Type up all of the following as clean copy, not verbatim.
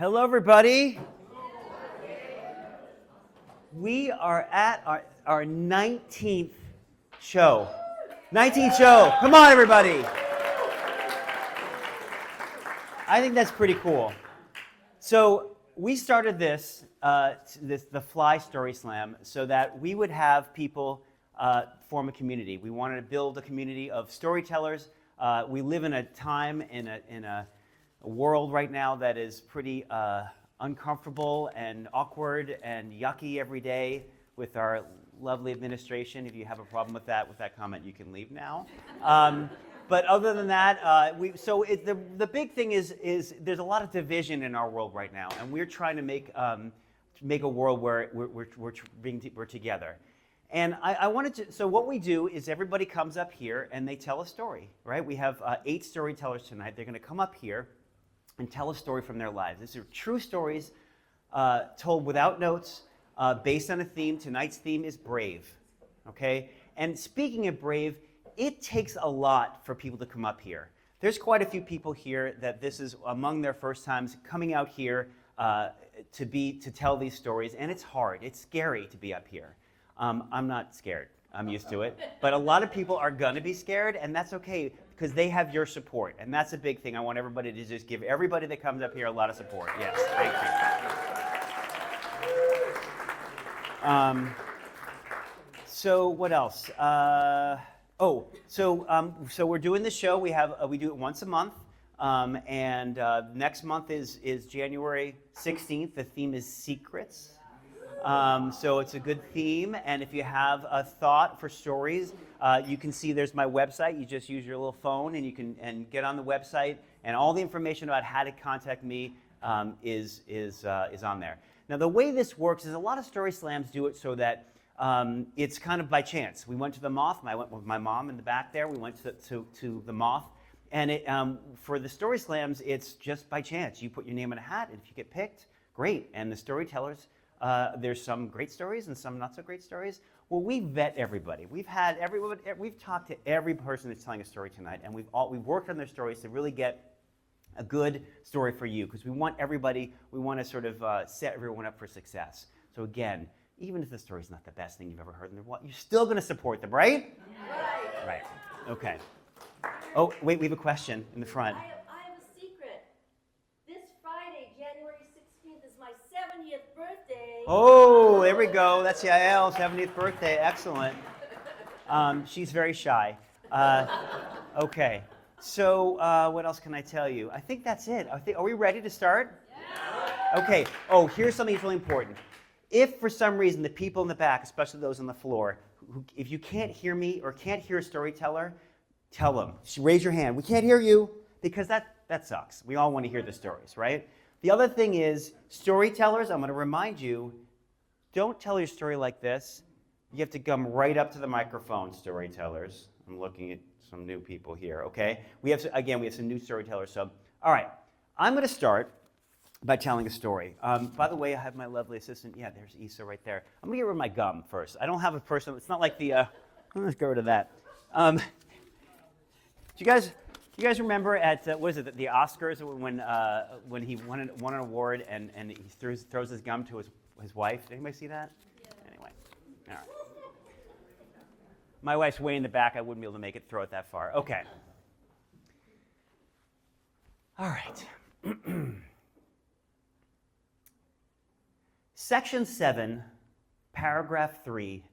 Hello, everybody. We are at our 19th show. 19th show. Come on, everybody. I think that's pretty cool. So we started this, the Fly Story Slam, so that we would have people form a community. We wanted to build a community of storytellers. We live in a time, in a world right now that is pretty uncomfortable and awkward and yucky every day with our lovely administration. If you have a problem with that comment, you can leave now. But other than that, the big thing is there's a lot of division in our world right now, and we're trying to make a world where we're together. And I wanted to, so what we do is everybody comes up here and they tell a story, right? We have 8 storytellers tonight. They're going to come up here and tell a story from their lives. These are true stories told without notes, based on a theme. Tonight's theme is brave, okay? And speaking of brave, it takes a lot for people to come up here. There's quite a few people here that this is among their first times coming out here to tell these stories, and it's hard. It's scary to be up here. I'm not scared. I'm used to it. But a lot of people are going to be scared, and that's okay because they have your support, and that's a big thing. I want everybody to just give everybody that comes up here a lot of support. Yes, thank you. So what else? So we're doing this show. We do it once a month, and next month is January 16th. The theme is secrets. So it's a good theme, and if you have a thought for stories, you can see there's my website. You just use your little phone, and you can get on the website, and all the information about how to contact me is on there. Now, the way this works is a lot of story slams do it so that it's kind of by chance. We went to the Moth. I went with my mom in the back there. We went to the Moth, and for the story slams, it's just by chance. You put your name in a hat, and if you get picked, great. And the storytellers. There's some great stories and some not so great stories. Well, we vet everybody. We've talked to every person that's telling a story tonight, and we've worked on their stories to really get a good story for you, because we want to sort of set everyone up for success. So again, even if the story's not the best thing you've ever heard, you're still going to support them, right? Right. Okay. Oh, wait, we have a question in the front. I have a secret. This Friday, January 16th, is my 70th birthday. Oh, there we go. That's Yael, 70th birthday. Excellent. She's very shy. Okay. So what else can I tell you? I think that's it. Are we ready to start? Yeah. Okay. Oh, here's something that's really important. If for some reason the people in the back, especially those on the floor, if you can't hear me or can't hear a storyteller, tell them. Raise your hand. We can't hear you, because that sucks. We all want to hear the stories, right? The other thing is, storytellers, I'm going to remind you, don't tell your story like this. You have to come right up to the microphone, storytellers. I'm looking at some new people here, okay? We have some new storytellers. So, all right, I'm going to start by telling a story. By the way, I have my lovely assistant. Yeah, there's Issa right there. I'm going to get rid of my gum first. I don't have a person. It's not like let's get rid of that. Do you guys remember at the Oscars when he won an award and he throws his gum to his wife? Did anybody see that? Yeah. Anyway, all right. My wife's way in the back. I wouldn't be able to make it throw it that far. Okay. All right. Section 7, paragraph 3,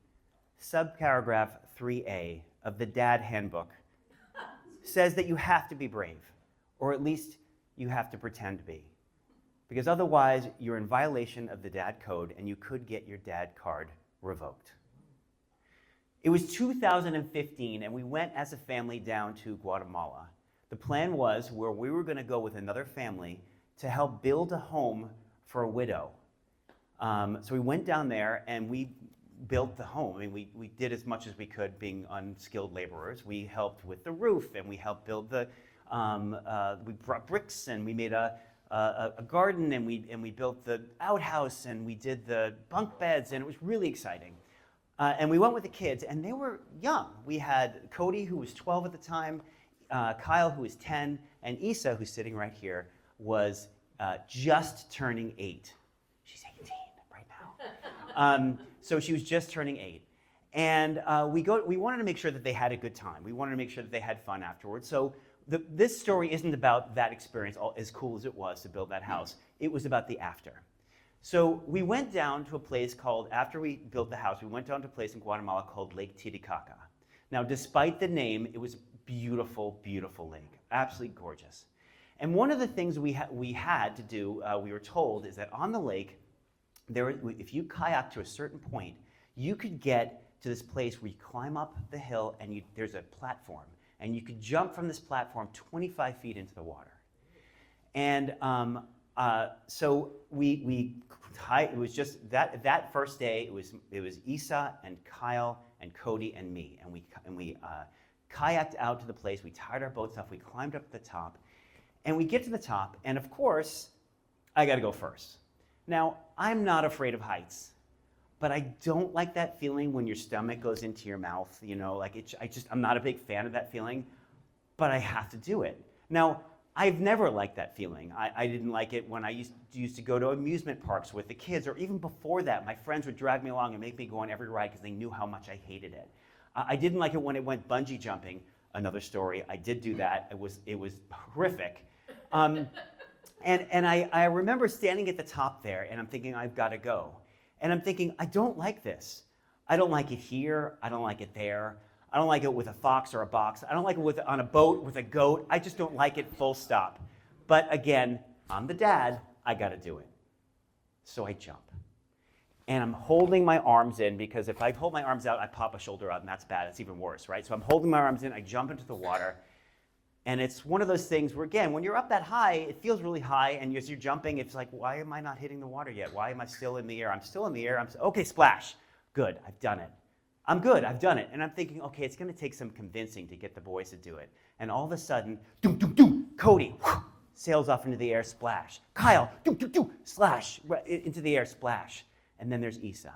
subparagraph 3A of the Dad Handbook says that you have to be brave, or at least you have to pretend to be, because otherwise you're in violation of the Dad Code and you could get your Dad card revoked. It was 2015 and we went as a family down to Guatemala. The plan was where we were going to go with another family to help build a home for a widow. So we went down there and we built the home. I mean, we did as much as we could being unskilled laborers. We helped with the roof, and we helped build we brought bricks, and we made a garden, and we built the outhouse, and we did the bunk beds, and it was really exciting. And we went with the kids, and they were young. We had Cody, who was 12 at the time, Kyle, who was 10, and Issa, who's sitting right here, was just turning 8. She's 18 right now. So she was just turning 8. And we wanted to make sure that they had a good time. We wanted to make sure that they had fun afterwards. So this story isn't about that experience, as cool as it was to build that house. It was about the after. So we went down to a place called, after we built the house, we went down to a place in Guatemala called Lake Titicaca. Now, despite the name, it was a beautiful, beautiful lake, absolutely gorgeous. And one of the things we had to do, we were told, is that on the lake, if you kayak to a certain point, you could get to this place where you climb up the hill and there's a platform. And you could jump from this platform 25 feet into the water. And so it was just that first day, it was Isa and Kyle and Cody and me. And we kayaked out to the place. We tied our boats up. We climbed up to the top. And we get to the top. And of course, I got to go first. Now, I'm not afraid of heights. But I don't like that feeling when your stomach goes into your mouth, I'm not a big fan of that feeling, but I have to do it. Now, I've never liked that feeling. I didn't like it when I used to go to amusement parks with the kids, or even before that, my friends would drag me along and make me go on every ride because they knew how much I hated it. I didn't like it when it went bungee jumping, another story. I did do that. It was horrific. And I remember standing at the top there, and I'm thinking, I've got to go. And I'm thinking, I don't like this. I don't like it here. I don't like it there. I don't like it with a fox or a box. I don't like it on a boat with a goat. I just don't like it, full stop. But again, I'm the dad. I got to do it. So I jump. And I'm holding my arms in, because if I hold my arms out, I pop a shoulder out, and that's bad. It's even worse, right? So I'm holding my arms in. I jump into the water. And it's one of those things where, again, when you're up that high, it feels really high, and as you're jumping, it's like, why am I not hitting the water yet? Why am I still in the air? I'm still in the air. Okay, splash. Good, I've done it. I'm good, I've done it. And I'm thinking, okay, it's going to take some convincing to get the boys to do it. And all of a sudden, doom, doom, doom, Cody sails off into the air, splash. Kyle, doom, doom, doom, slash, into the air, splash. And then there's Isa.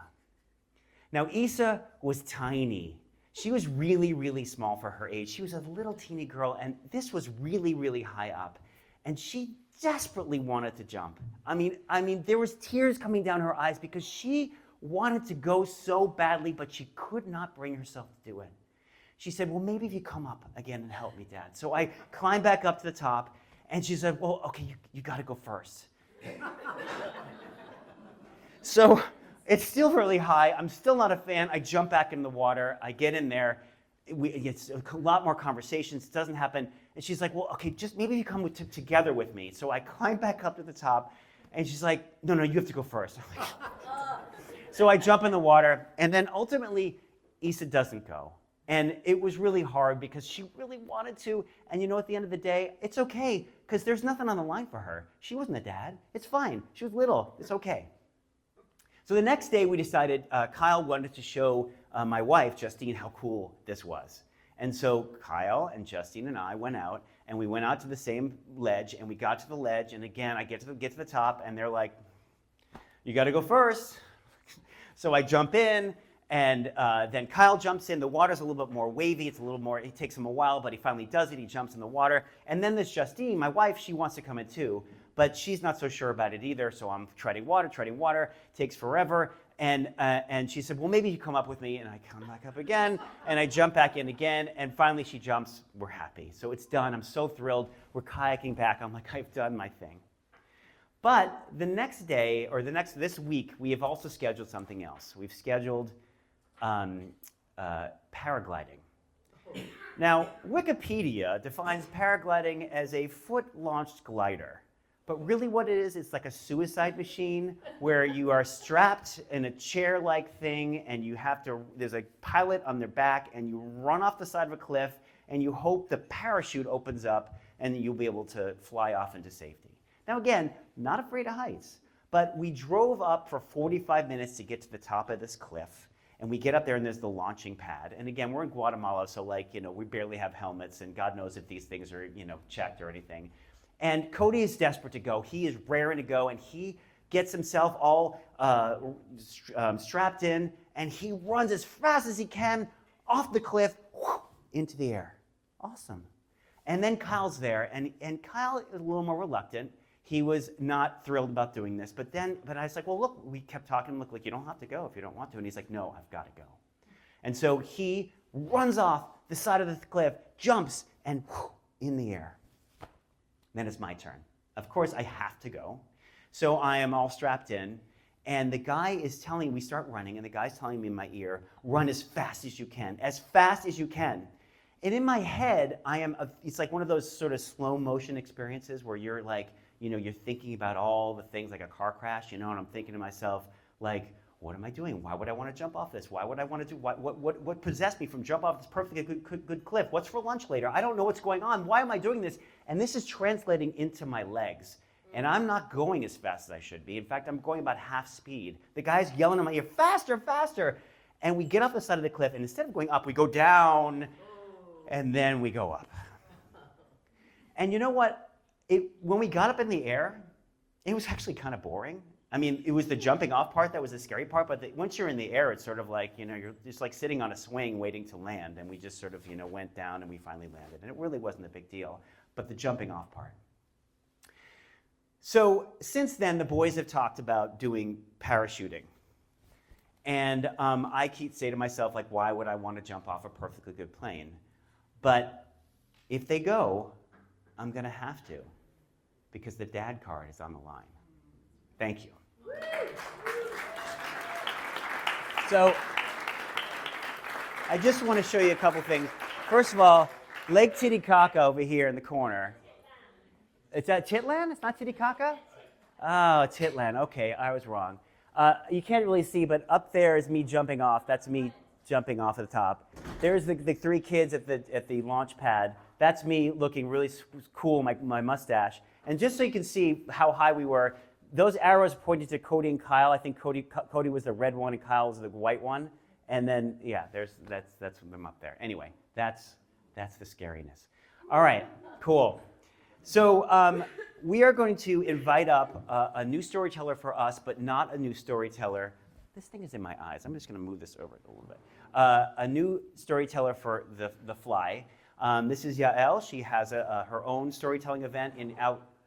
Now, Isa was tiny. She was really, really small for her age. She was a little teeny girl, and this was really, really high up. And she desperately wanted to jump. I mean, there was tears coming down her eyes because she wanted to go so badly, but she could not bring herself to do it. She said, well, maybe if you come up again and help me, Dad. So I climbed back up to the top, and she said, well, okay, you got to go first. So it's still really high. I'm still not a fan. I jump back in the water. I get in there. It's a lot more conversations. It doesn't happen. And she's like, well, okay, just maybe you come together with me. So I climb back up to the top. And she's like, no, you have to go first. So I jump in the water. And then ultimately, Isa doesn't go. And it was really hard because she really wanted to. And at the end of the day, it's okay, because there's nothing on the line for her. She wasn't a dad. It's fine. She was little. It's okay. So the next day we decided Kyle wanted to show my wife, Justine, how cool this was. And so Kyle and Justine and I went out, and we went out to the same ledge, and we got to the ledge, and again, I get to the top, and they're like, you got to go first. So I jump in, and then Kyle jumps in. The water's a little bit more wavy. It takes him a while, but he finally does it. He jumps in the water. And then there's Justine, my wife. She wants to come in too. But she's not so sure about it either, so I'm treading water, takes forever, and she said, well, maybe you come up with me, and I come back up again, and I jump back in again, and finally she jumps. We're happy. So it's done. I'm so thrilled. We're kayaking back. I'm like, I've done my thing. But the next day, or this week, we have also scheduled something else. We've scheduled paragliding. Now, Wikipedia defines paragliding as a foot-launched glider. But really what it is, it's like a suicide machine where you are strapped in a chair-like thing, and there's a pilot on their back, and you run off the side of a cliff, and you hope the parachute opens up, and you'll be able to fly off into safety. Now again, not afraid of heights, but we drove up for 45 minutes to get to the top of this cliff, and we get up there, and there's the launching pad. And again, we're in Guatemala, so we barely have helmets, and God knows if these things are, checked or anything. And Cody is desperate to go. He is raring to go, and he gets himself all strapped in, and he runs as fast as he can off the cliff into the air. Awesome. And then Kyle's there, and Kyle is a little more reluctant. He was not thrilled about doing this. But I was like, well, look, we kept talking. Look, like, you don't have to go if you don't want to. And he's like, no, I've got to go. And so he runs off the side of the cliff, jumps, and in the air. Then it's my turn. Of course, I have to go. So I am all strapped in. And the guy is telling me, we start running, and the guy's telling me in my ear, run as fast as you can, as fast as you can. And in my head, it's like one of those sort of slow motion experiences where you're like, you're thinking about all the things like a car crash, and I'm thinking to myself, like, what am I doing? Why would I want to jump off this? Why would I want to do, what possessed me from jump off this perfectly good cliff? What's for lunch later? I don't know what's going on. Why am I doing this? And this is translating into my legs. And I'm not going as fast as I should be. In fact, I'm going about half speed. The guy's yelling in my ear, faster, faster. And we get off the side of the cliff, and instead of going up, we go down, and then we go up. And you know what? When we got up in the air, it was actually kind of boring. I mean, it was the jumping off part that was the scary part, but once you're in the air, it's sort of like, you're just like sitting on a swing waiting to land, and we just sort of, went down and we finally landed. And it really wasn't a big deal, but the jumping off part. So since then, the boys have talked about doing parachuting. And I keep saying to myself, like, why would I want to jump off a perfectly good plane? But if they go, I'm going to have to, because the dad card is on the line. Thank you. So I just want to show you a couple things. First of all, Lake Titicaca over here in the corner. It's at Titlan? It's not Titicaca? Oh, Titlan. Okay, I was wrong. You can't really see, but up there is me jumping off. That's me jumping off at the top. There's the three kids at the launch pad. That's me looking really cool, my mustache. And just so you can see how high we were, those arrows pointed to Cody and Kyle. I think Cody was the red one and Kyle was the white one. And then, yeah, that's them up there. Anyway, that's the scariness. All right, cool. So we are going to invite up a new storyteller for us, but not a new storyteller. This thing is in my eyes. I'm just going to move this over a little bit. A new storyteller for the Fly. This is Yael. She has her own storytelling event in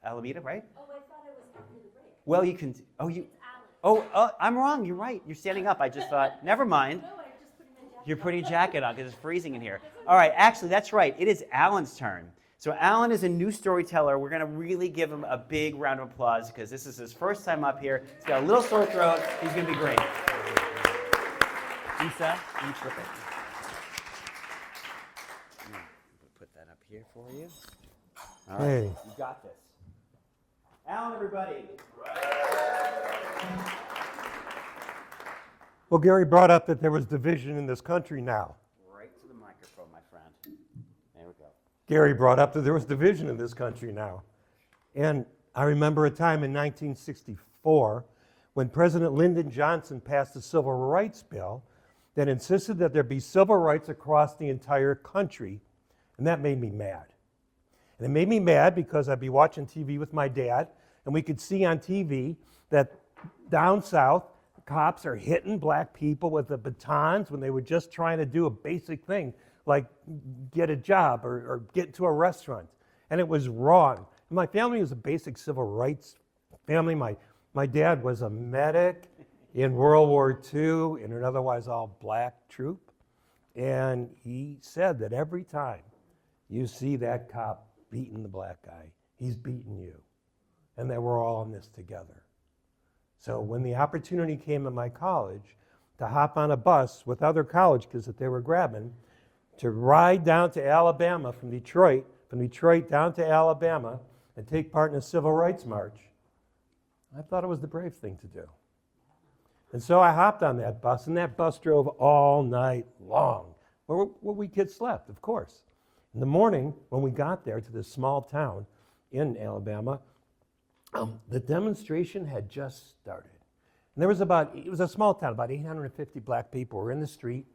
Alameda, right? Oh, I thought I was having the break. Well, you can. Oh, you. It's Alan. Oh, I'm wrong. You're right. You're standing up. I just thought. Never mind. No, I just put him in jacket. You're putting a jacket on because it's freezing in here. All right. Actually, that's right. It is Alan's turn. So Alan is a new storyteller. We're going to really give him a big round of applause because this is his first time up here. He's got a little sore throat. He's going to be great. Lisa, you flip it. Put that up here for you. All right. Hey. You got this. Alan, everybody. Well, Gary brought up that there was division in this country now. Right to the microphone, my friend. There we go. Gary brought up that there was division in this country now. And I remember a time in 1964 when President Lyndon Johnson passed the Civil Rights Bill that insisted that there be civil rights across the entire country. And that made me mad. And it made me mad because I'd be watching TV with my dad, and we could see on TV that down south, cops are hitting black people with the batons when they were just trying to do a basic thing, like get a job or get to a restaurant. And it was wrong. And my family was a basic civil rights family. My dad was a medic in World War II in an otherwise all black troop. And he said that every time you see that cop beating the black guy, he's beating you. And that we're all in this together. So when the opportunity came at my college to hop on a bus with other college kids that they were grabbing, to ride down to Alabama from Detroit down to Alabama and take part in a civil rights march, I thought it was the brave thing to do. And so I hopped on that bus, and that bus drove all night long. Where we kids slept, of course. In the morning, when we got there to this small town in Alabama, the demonstration had just started. And it was a small town, about 850 black people were in the street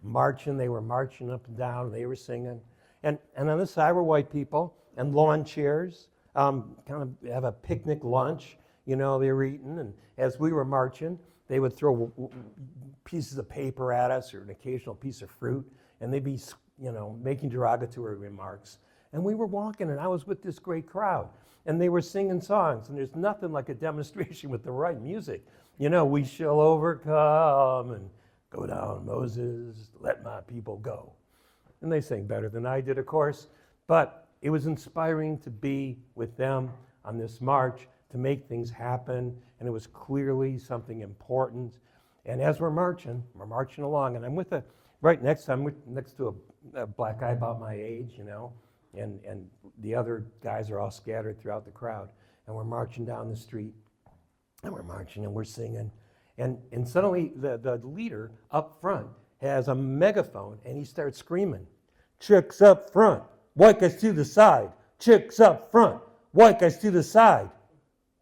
marching. They were marching up and down, they were singing. And on the side were white people and lawn chairs, kind of have a picnic lunch, they were eating. And as we were marching, they would throw pieces of paper at us or an occasional piece of fruit, and they'd be, making derogatory remarks. And we were walking, and I was with this great crowd. and they were singing songs, and there's nothing like a demonstration with the right music. You know, we shall overcome, and go down, Moses, let my people go. And they sang better than I did, of course, but it was inspiring to be with them on this march, to make things happen, and it was clearly something important. And as we're marching along, and I'm with right next to a black guy about my age, you know, and the other guys are all scattered throughout the crowd. And we're marching down the street, and we're marching, and we're singing. And suddenly the leader up front has a megaphone, and he starts screaming, "Chicks up front, white guys to the side. Chicks up front, white guys to the side."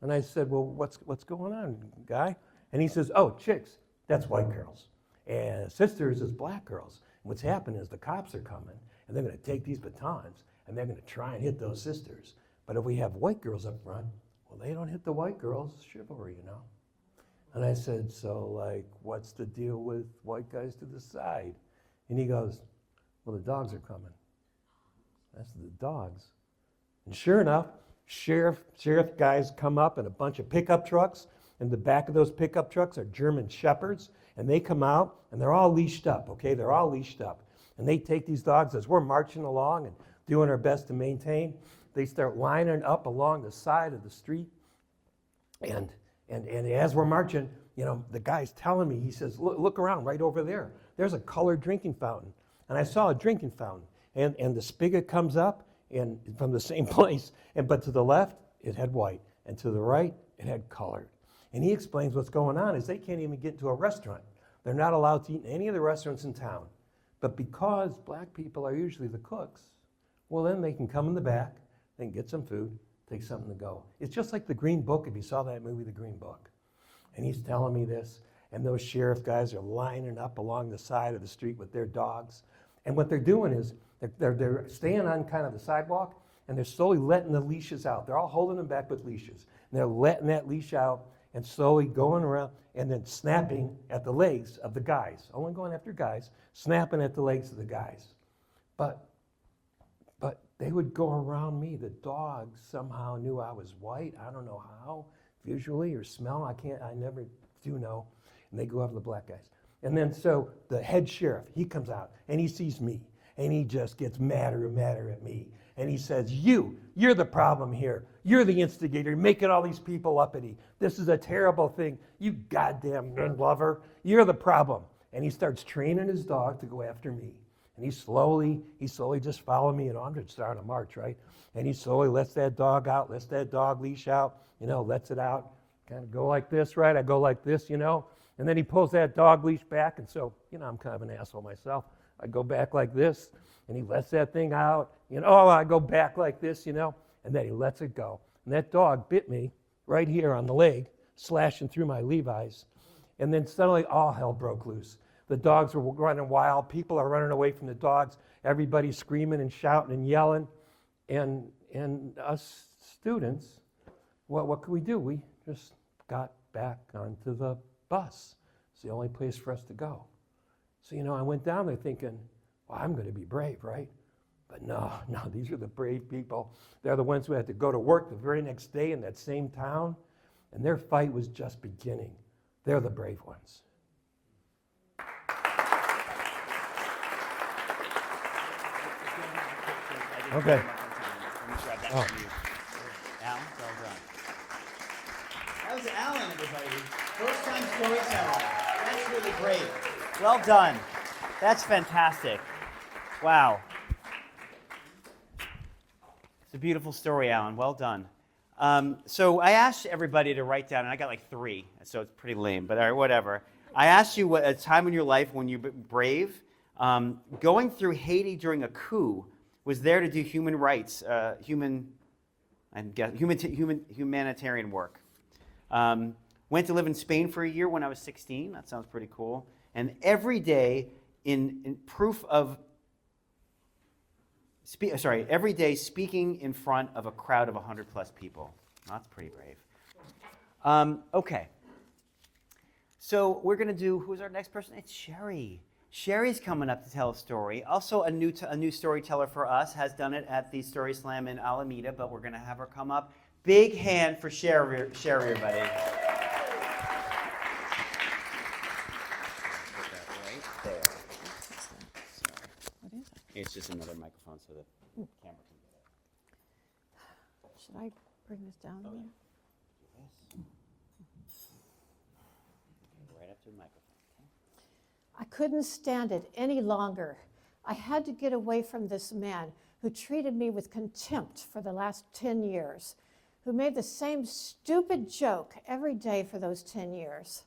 And I said, "Well, what's going on, guy?" And he says, "Oh, chicks, that's white girls. And sisters is black girls. And what's happening is the cops are coming, and they're going to take these batons, and they're going to try and hit those sisters. But if we have white girls up front, well, they don't hit the white girls' chivalry, you know." And I said, "So, like, what's the deal with white guys to the side?" And he goes, "Well, the dogs are coming." That's the dogs. And sure enough, sheriff guys come up in a bunch of pickup trucks. In the back of those pickup trucks are German shepherds, and they come out, and they're all leashed up, okay? They're all leashed up. And they take these dogs as we're marching along and doing our best to maintain. They start lining up along the side of the street. And as we're marching, you know, the guy's telling me, he says, look around right over there. There's a colored drinking fountain. And I saw a drinking fountain. And the spigot comes up and from the same place. But to the left, it had white. And to the right, it had colored. And he explains what's going on is they can't even get into a restaurant. They're not allowed to eat in any of the restaurants in town. But because black people are usually the cooks, well, then they can come in the back, they can get some food, take something to go. It's just like The Green Book, if you saw that movie, The Green Book. And he's telling me this, and those sheriff guys are lining up along the side of the street with their dogs. And what they're doing is they're staying on kind of the sidewalk, and they're slowly letting the leashes out. They're all holding them back with leashes. And they're letting that leash out and slowly going around and then snapping at the legs of the guys. Only going after guys, snapping at the legs of the guys. But they would go around me. The dogs somehow knew I was white. I don't know how, visually or smell. I never do know. And they go after the black guys. And then so the head sheriff, he comes out and he sees me. And he just gets madder and madder at me. And he says, you're the problem here. You're the instigator. You're making all these people uppity. This is a terrible thing. You goddamn gun lover. You're the problem. And he starts training his dog to go after me. And he slowly just followed me, and I'm just starting to march, right? And he slowly lets that dog out, lets that dog leash out, you know, lets it out, kind of go like this, right? I go like this, you know, and then he pulls that dog leash back, and so, you know, I'm kind of an asshole myself. I go back like this, and he lets that thing out, you know, I go back like this, you know, and then he lets it go. And that dog bit me right here on the leg, slashing through my Levi's, and then suddenly all hell broke loose. The dogs were running wild. People are running away from the dogs. Everybody's screaming and shouting and yelling. And us students, what could we do? We just got back onto the bus. It's the only place for us to go. So, you know, I went down there thinking, well, I'm going to be brave, right? But no, these are the brave people. They're the ones who had to go to work the very next day in that same town. And their fight was just beginning. They're the brave ones. Okay. Alan, well done. That was Alan, everybody. First time storyteller. That's really great. Well done. That's fantastic. Wow. It's a beautiful story, Alan. Well done. So I asked everybody to write down, and I got like 3, so it's pretty lame, but all right, whatever. I asked you what a time in your life when you were brave. Going through Haiti during a coup was there to do human rights, humanitarian work. Went to live in Spain for a year when I was 16. That sounds pretty cool. And every day, every day speaking in front of a crowd of 100 plus people. That's pretty brave. Okay. So we're going to do, who's our next person? It's Sherry. Sherry's coming up to tell a story. Also a new storyteller for us, has done it at the Story Slam in Alameda, but we're going to have her come up, Big hand for Sherry, everybody. Right there. What is it? It's just another microphone so the camera can get it. Should I bring this down a minute? Right up to the microphone. I couldn't stand it any longer. I had to get away from this man who treated me with contempt for the last 10 years, who made the same stupid joke every day for those 10 years.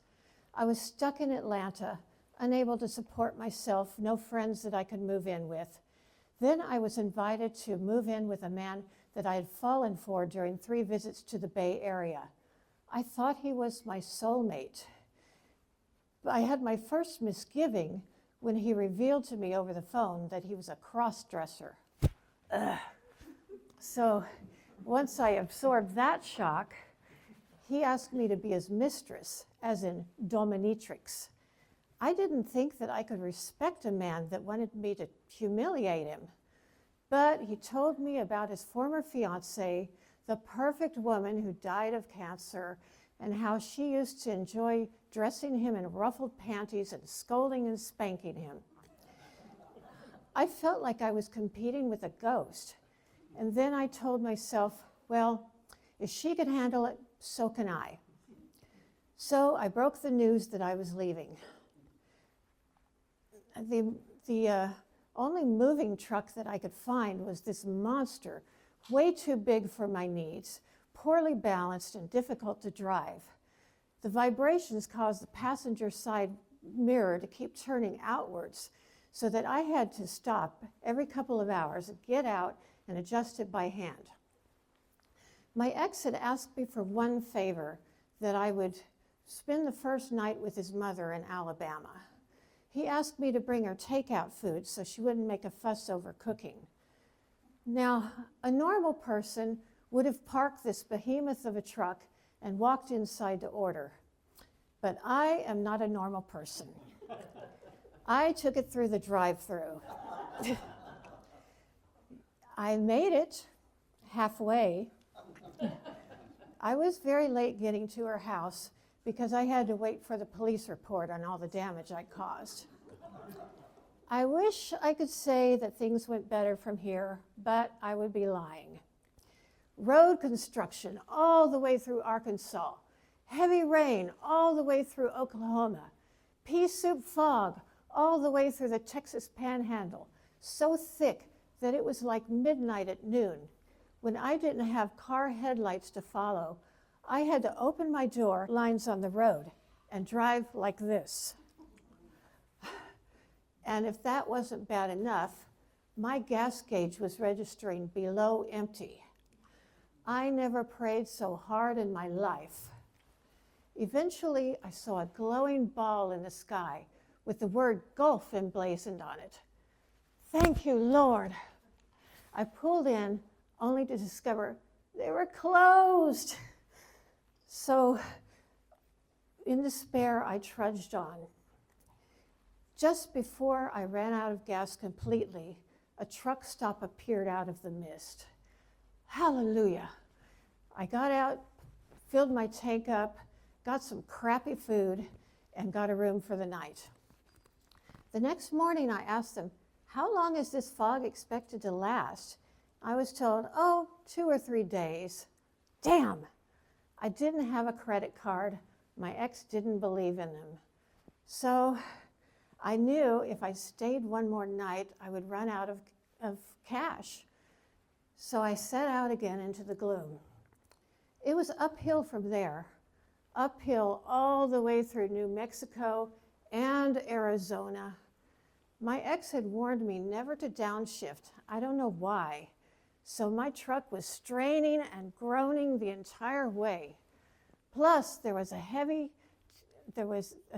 I was stuck in Atlanta, unable to support myself, no friends that I could move in with. Then I was invited to move in with a man that I had fallen for during 3 visits to the Bay Area. I thought he was my soulmate. I had my first misgiving when he revealed to me over the phone that he was a cross-dresser. So once I absorbed that shock, he asked me to be his mistress, as in dominatrix. I didn't think that I could respect a man that wanted me to humiliate him. But he told me about his former fiancée, the perfect woman who died of cancer, and how she used to enjoy dressing him in ruffled panties and scolding and spanking him. I felt like I was competing with a ghost. And then I told myself, well, if she could handle it, so can I. So I broke the news that I was leaving. The only moving truck that I could find was this monster, way too big for my needs, poorly balanced and difficult to drive. The vibrations caused the passenger side mirror to keep turning outwards, so that I had to stop every couple of hours, get out, and adjust it by hand. My ex had asked me for one favor, that I would spend the first night with his mother in Alabama. He asked me to bring her takeout food so she wouldn't make a fuss over cooking. Now, a normal person would have parked this behemoth of a truck and walked inside to order. But I am not a normal person. I took it through the drive-through. I made it halfway. I was very late getting to her house because I had to wait for the police report on all the damage I caused. I wish I could say that things went better from here, but I would be lying. Road construction all the way through Arkansas, heavy rain all the way through Oklahoma, pea soup fog all the way through the Texas Panhandle, so thick that it was like midnight at noon. When I didn't have car headlights to follow, I had to open my door lines on the road and drive like this. And if that wasn't bad enough, my gas gauge was registering below empty. I never prayed so hard in my life. Eventually, I saw a glowing ball in the sky with the word Gulf emblazoned on it. Thank you, Lord. I pulled in only to discover they were closed. So, in despair, I trudged on. Just before I ran out of gas completely, a truck stop appeared out of the mist. Hallelujah. I got out, filled my tank up, got some crappy food, and got a room for the night. The next morning, I asked them, how long is this fog expected to last? I was told, 2 or 3 days. Damn! I didn't have a credit card. My ex didn't believe in them. So I knew if I stayed one more night, I would run out of cash. So I set out again into the gloom. It was uphill from there, uphill all the way through New Mexico and Arizona. My ex had warned me never to downshift. I don't know why. So my truck was straining and groaning the entire way. Plus, there was a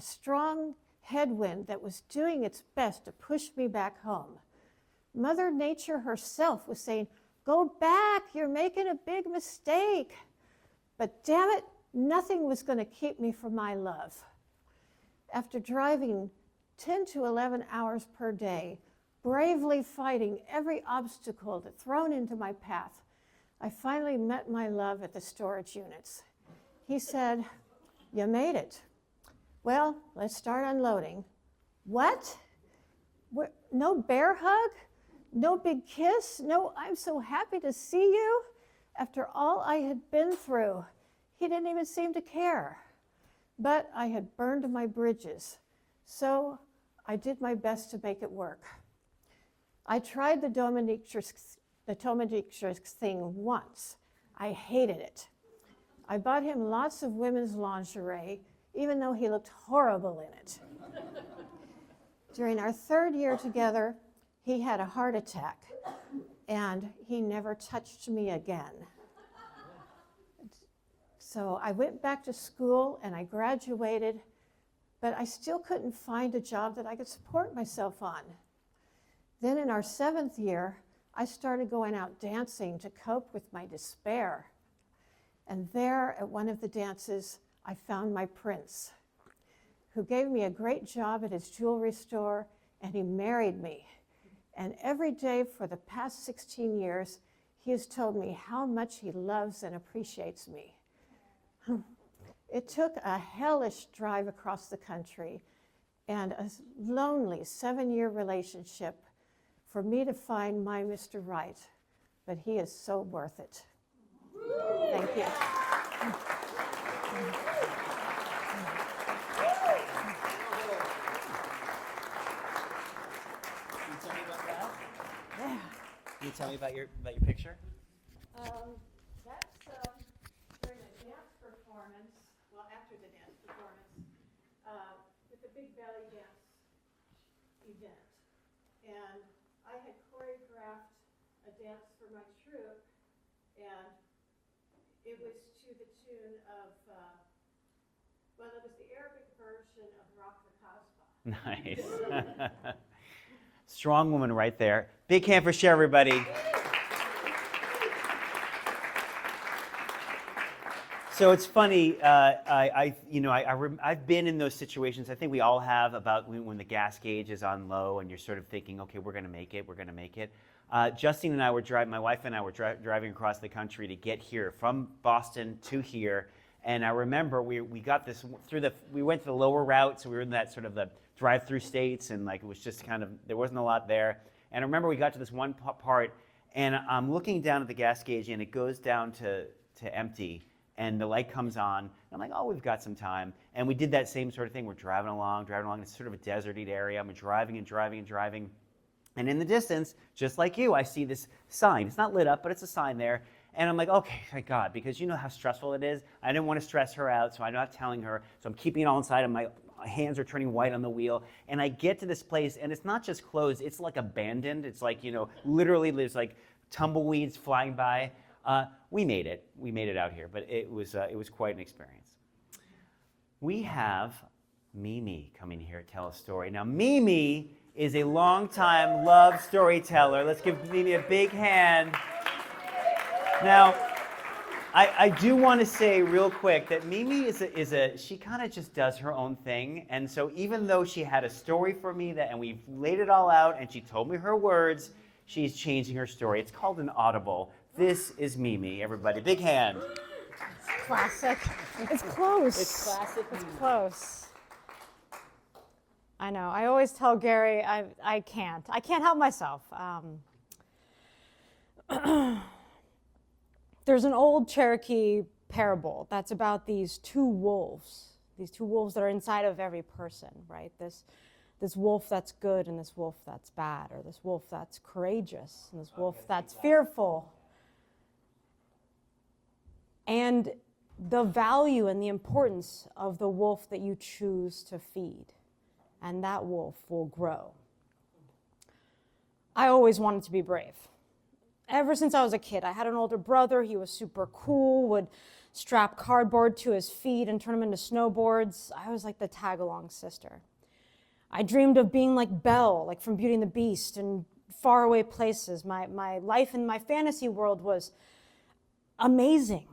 strong headwind that was doing its best to push me back home. Mother Nature herself was saying, go back, you're making a big mistake. But damn it, nothing was going to keep me from my love. After driving 10 to 11 hours per day, bravely fighting every obstacle that's thrown into my path, I finally met my love at the storage units. He said, "You made it. Well, let's start unloading." What? No bear hug? No big kiss? No, "I'm so happy to see you"? After all I had been through, he didn't even seem to care. But I had burned my bridges, so I did my best to make it work. I tried the dominatrix thing once. I hated it. I bought him lots of women's lingerie, even though he looked horrible in it. During our 3rd year together, he had a heart attack, and he never touched me again. So I went back to school and I graduated, but I still couldn't find a job that I could support myself on. Then in our 7th year, I started going out dancing to cope with my despair. And there at one of the dances, I found my prince, who gave me a great job at his jewelry store, and he married me. And every day for the past 16 years, he has told me how much he loves and appreciates me. It took a hellish drive across the country and a lonely 7-year relationship for me to find my Mr. Right, but he is so worth it. Thank you. Can you tell me about that? Yeah. Can you tell me about your picture? That's during a dance performance, well, after the dance performance, with the Big Belly Dance event. And I had choreographed a dance for my troupe, and it was to the tune of, well, it was the Arabic version of Rock the Casbah. Nice. Strong woman right there. Big hand for Cher, everybody. So it's funny. I've been in those situations. I think we all have, about when the gas gauge is on low and you're sort of thinking, okay, we're going to make it. We're going to make it. Justine and I were driving. My wife and I were driving across the country to get here from Boston to here. And I remember we got this we went to the lower route, so we were in that sort of the drive-through states, and like it was just kind of, there wasn't a lot there. And I remember we got to this one part, and I'm looking down at the gas gauge, and it goes down to empty, and the light comes on. And I'm like, oh, we've got some time. And we did that same sort of thing. We're driving along. It's sort of a deserty area. I'm driving. And in the distance, just like you, I see this sign. It's not lit up, but it's a sign there. And I'm like, okay, thank God, because you know how stressful it is. I didn't want to stress her out, so I'm not telling her. So I'm keeping it all inside, and my hands are turning white on the wheel. And I get to this place, and it's not just closed. It's like abandoned. It's like, literally there's like tumbleweeds flying by. We made it. We made it out here, but it was quite an experience. We have Mimi coming here to tell a story. Now, Mimi is a longtime love storyteller. Let's give Mimi a big hand. Now, I do want to say real quick that Mimi she kind of just does her own thing. And so even though she had a story for me and we've laid it all out and she told me her words, she's changing her story. It's called an audible. This is Mimi, everybody. Big hand. Classic. It's close. It's classic It's Mimi. close. I know. I always tell Gary I can't help myself. There's an old Cherokee parable that's about these two wolves that are inside of every person, right? This wolf that's good and this wolf that's bad, or this wolf that's courageous and this wolf that's fearful. And the value and the importance of the wolf that you choose to feed, and that wolf will grow. I always wanted to be brave. Ever since I was a kid, I had an older brother. He was super cool, would strap cardboard to his feet and turn them into snowboards. I was like the tag-along sister. I dreamed of being like Belle, like from Beauty and the Beast, in faraway places. My life in my fantasy world was amazing,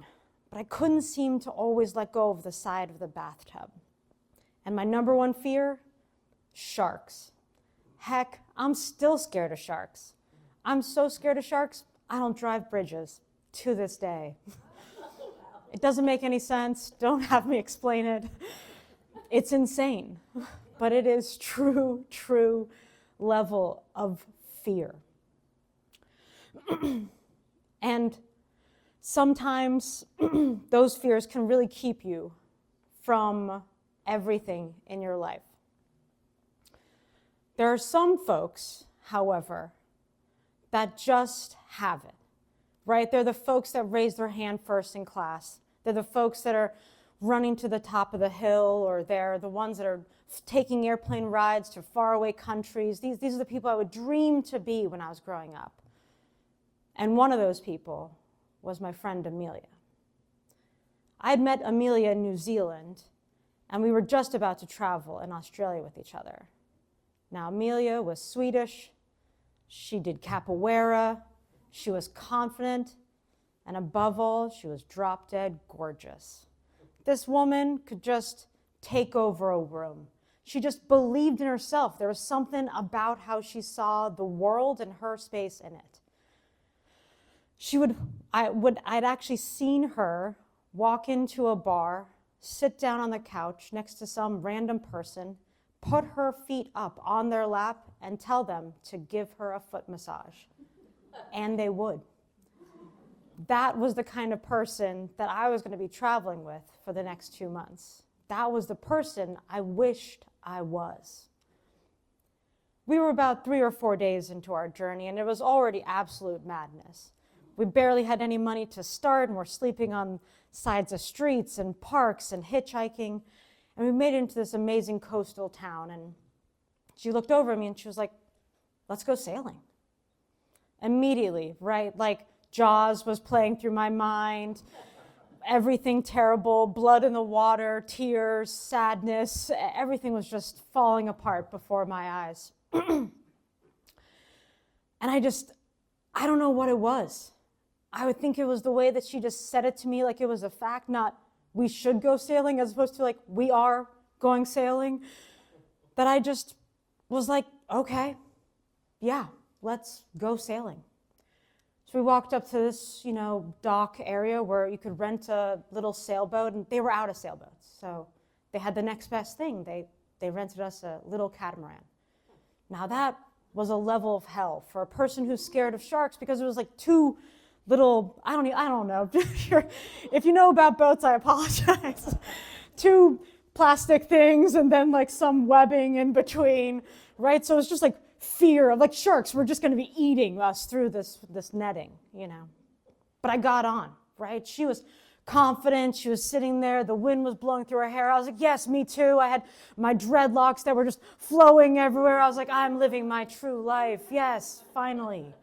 but I couldn't seem to always let go of the side of the bathtub. And my number one fear? Sharks. Heck, I'm still scared of sharks. I'm so scared of sharks, I don't drive bridges. to this day. It doesn't make any sense. Don't have me explain it. It's insane, but it is true level of fear. And sometimes those fears can really keep you from everything in your life. There are some folks, however, that just have it, right? They're the folks that raise their hand first in class. They're the folks that are running to the top of the hill, or they're the ones that are taking airplane rides to faraway countries. These are the people I would dream to be when I was growing up. And one of those people was my friend Amelia. I had met Amelia in New Zealand, and we were just about to travel in Australia with each other. Now, Amelia was Swedish. She did capoeira. She was confident. And above all, she was drop-dead gorgeous. This woman could just take over a room. She just believed in herself. There was something about how she saw the world and her space in it. I'd actually seen her walk into a bar, sit down on the couch next to some random person, put her feet up on their lap, and tell them to give her a foot massage. And they would. That was the kind of person that I was going to be traveling with for the next 2 months. That was the person I wished I was. We were about 3 or 4 days into our journey, and it was already absolute madness. We barely had any money to start, and we're sleeping on sides of streets and parks and hitchhiking. And we made it into this amazing coastal town, and she looked over at me and she was like, "Let's go sailing." Immediately, right? Like Jaws was playing through my mind. Everything terrible, blood in the water, tears, sadness, everything was just falling apart before my eyes. And I don't know what it was. I would think it was the way that she just said it to me like it was a fact, not we should go sailing, as opposed to like we are going sailing, that I just was like, okay, yeah, let's go sailing. So we walked up to this, dock area where you could rent a little sailboat, and they were out of sailboats. So they had the next best thing. They rented us a little catamaran. Now that was a level of hell for a person who's scared of sharks, because it was like two little, I don't know. If you know about boats, I apologize. Two plastic things and then like some webbing in between, right? So it's just like fear of like sharks were just going to be eating us through this netting, But I got on, right? She was confident. She was sitting there. The wind was blowing through her hair. I was like, yes, me too. I had my dreadlocks that were just flowing everywhere. I was like, I'm living my true life. Yes, finally.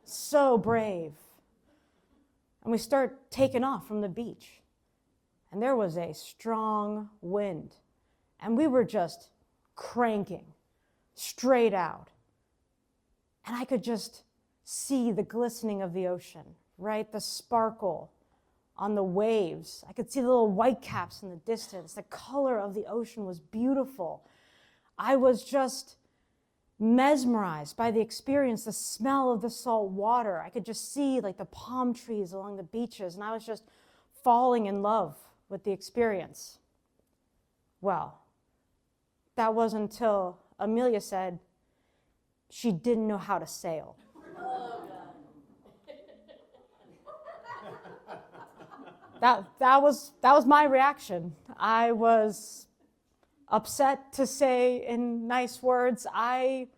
So brave. And we start taking off from the beach. And there was a strong wind. And we were just cranking straight out. And I could just see the glistening of the ocean, right? The sparkle on the waves. I could see the little white caps in the distance. The color of the ocean was beautiful. I was just mesmerized by the experience, the smell of the salt water. I could just see like the palm trees along the beaches, and I was just falling in love with the experience. Well, that wasn't until Amelia said she didn't know how to sail. That was my reaction. I was upset, to say in nice words. I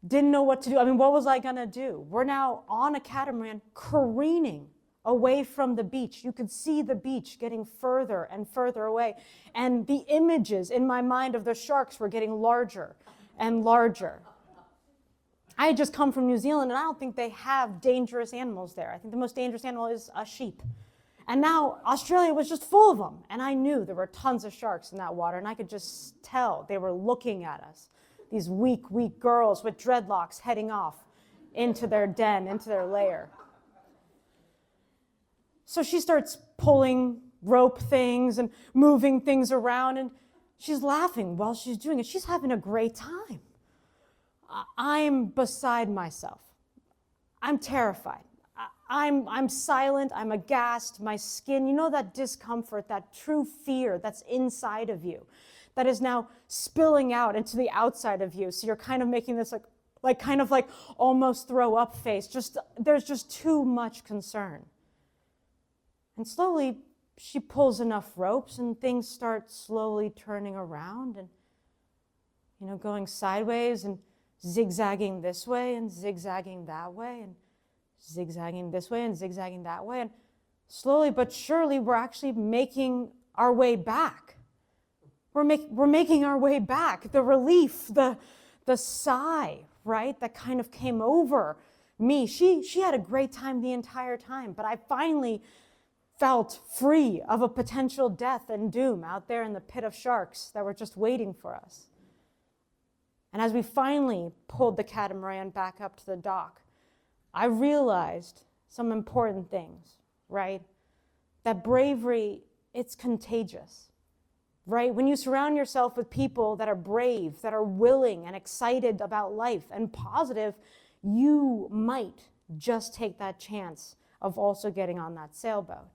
didn't know what to do. I mean, what was I gonna do? We're now on a catamaran careening away from the beach. You could see the beach getting further and further away. And the images in my mind of the sharks were getting larger and larger. I had just come from New Zealand, and I don't think they have dangerous animals there. I think the most dangerous animal is a sheep. And now Australia was just full of them. And I knew there were tons of sharks in that water, and I could just tell they were looking at us. These weak girls with dreadlocks heading off into their den, into their lair. So she starts pulling rope things and moving things around, and she's laughing while she's doing it. She's having a great time. I'm beside myself. I'm terrified. I'm silent, I'm aghast, my skin, you know that discomfort, that true fear that's inside of you, that is now spilling out into the outside of you. So you're kind of making this like almost throw up face. There's just too much concern. And slowly she pulls enough ropes and things start slowly turning around and, going sideways and zigzagging this way and zigzagging that way and zigzagging this way and zigzagging that way. And slowly but surely, we're actually making our way back. We're making our way back. The relief, the sigh, right, that kind of came over me. She had a great time the entire time, but I finally felt free of a potential death and doom out there in the pit of sharks that were just waiting for us. And as we finally pulled the catamaran back up to the dock, I realized some important things, right? That bravery, it's contagious, right? When you surround yourself with people that are brave, that are willing and excited about life and positive, you might just take that chance of also getting on that sailboat.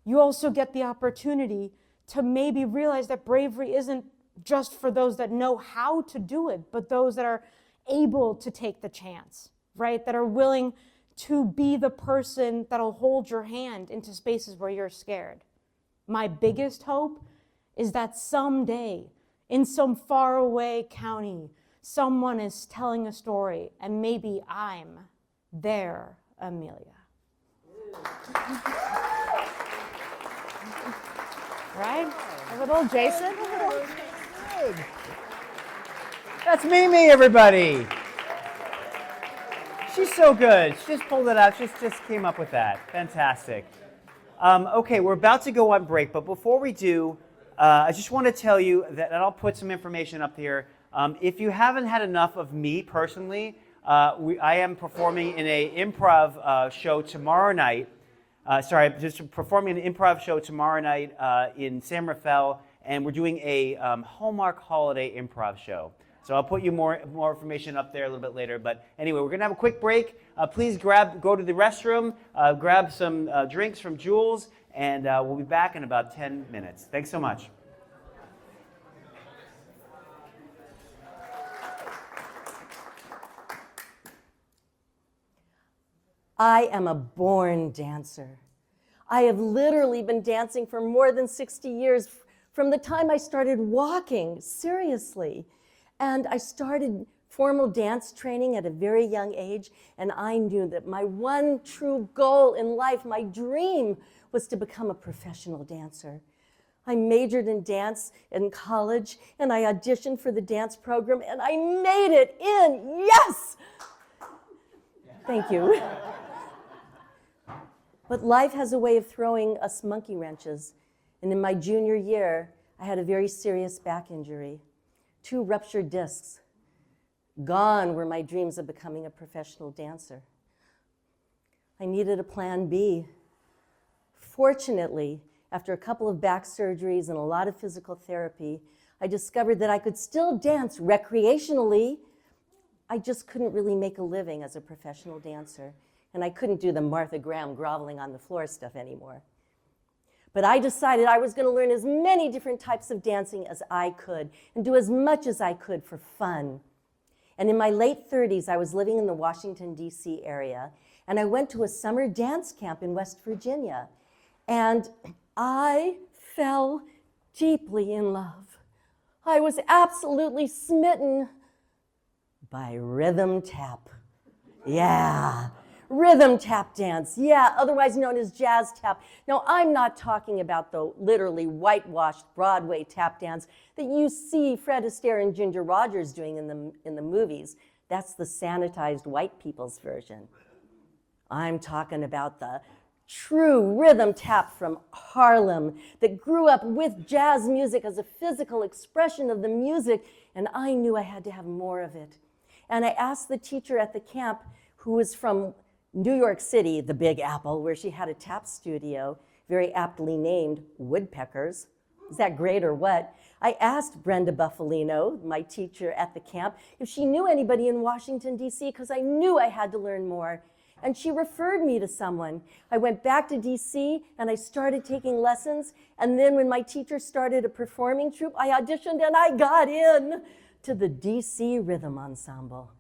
You also get the opportunity to maybe realize that bravery isn't just for those that know how to do it, but those that are able to take the chance, right? That are willing to be the person that'll hold your hand into spaces where you're scared. My biggest hope is that someday, in some faraway county, someone is telling a story, and maybe I'm their Amelia. Right? A little Jason? Good. That's Mimi, everybody. She's so good. She just pulled it out. She just came up with that. Fantastic. Okay, we're about to go on break, but before we do, I just want to tell you that, and I'll put some information up here. If you haven't had enough of me personally, I am performing in an improv show tomorrow night. Just performing an improv show tomorrow night in San Rafael, and we're doing a Hallmark holiday improv show. So I'll put you more information up there a little bit later. But anyway, we're going to have a quick break. Please go to the restroom, grab some drinks from Jules, and we'll be back in about 10 minutes. Thanks so much. I am a born dancer. I have literally been dancing for more than 60 years from the time I started walking, seriously. And I started formal dance training at a very young age, and I knew that my one true goal in life, my dream, was to become a professional dancer. I majored in dance in college, and I auditioned for the dance program, and I made it in. Yes! Thank you. But life has a way of throwing us monkey wrenches. And in my junior year, I had a very serious back injury, 2 ruptured discs. Gone were my dreams of becoming a professional dancer. I needed a plan B. Fortunately, after a couple of back surgeries and a lot of physical therapy, I discovered that I could still dance recreationally. I just couldn't really make a living as a professional dancer. And I couldn't do the Martha Graham groveling on the floor stuff anymore. But I decided I was going to learn as many different types of dancing as I could and do as much as I could for fun. And in my late 30s, I was living in the Washington, D.C. area, and I went to a summer dance camp in West Virginia. And I fell deeply in love. I was absolutely smitten by rhythm tap. Yeah. Rhythm tap dance, yeah, otherwise known as jazz tap. Now, I'm not talking about the literally whitewashed Broadway tap dance that you see Fred Astaire and Ginger Rogers doing in the movies. That's the sanitized white people's version. I'm talking about the true rhythm tap from Harlem that grew up with jazz music as a physical expression of the music, and I knew I had to have more of it. And I asked the teacher at the camp, who was from New York City, the Big Apple, where she had a tap studio, very aptly named Woodpeckers. Is that great or what? I asked Brenda Buffalino, my teacher at the camp, if she knew anybody in Washington, D.C., because I knew I had to learn more. And she referred me to someone. I went back to DC and I started taking lessons. And then when my teacher started a performing troupe, I auditioned and I got in to the DC Rhythm Ensemble.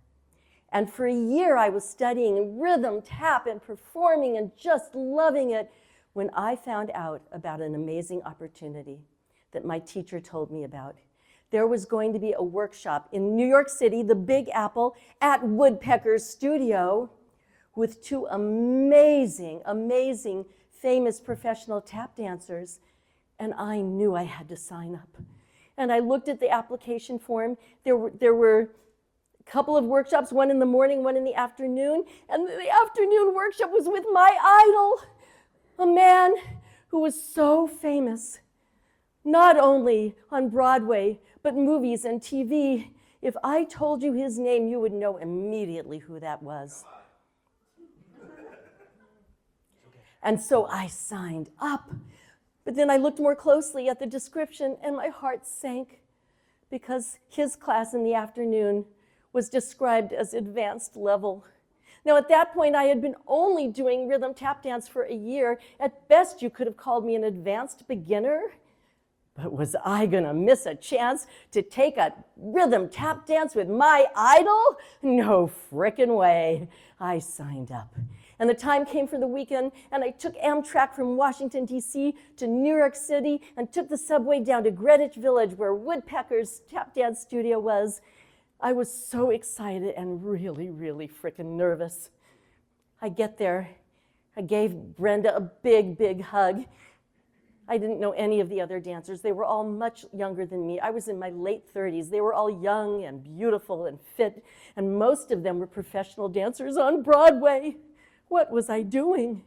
And for a year I was studying rhythm, tap, and performing and just loving it when I found out about an amazing opportunity that my teacher told me about. There was going to be a workshop in New York City, the Big Apple, at Woodpecker's studio, with two amazing, amazing, famous professional tap dancers, and I knew I had to sign up. And I looked at the application form. There were a couple of workshops, one in the morning, one in the afternoon, and the afternoon workshop was with my idol, a man who was so famous, not only on Broadway, but movies and TV. If I told you his name, you would know immediately who that was. And so I signed up. But then I looked more closely at the description and my heart sank because his class in the afternoon was described as advanced level. Now at that point I had been only doing rhythm tap dance for a year. At best you could have called me an advanced beginner. But was I gonna miss a chance to take a rhythm tap dance with my idol? No frickin' way. I signed up. And the time came for the weekend, and I took Amtrak from Washington, D.C. to New York City and took the subway down to Greenwich Village where Woodpecker's tap dance studio was. I was so excited and really, really frickin' nervous. I get there. I gave Brenda a big, big hug. I didn't know any of the other dancers. They were all much younger than me. I was in my late 30s. They were all young and beautiful and fit, and most of them were professional dancers on Broadway. What was I doing?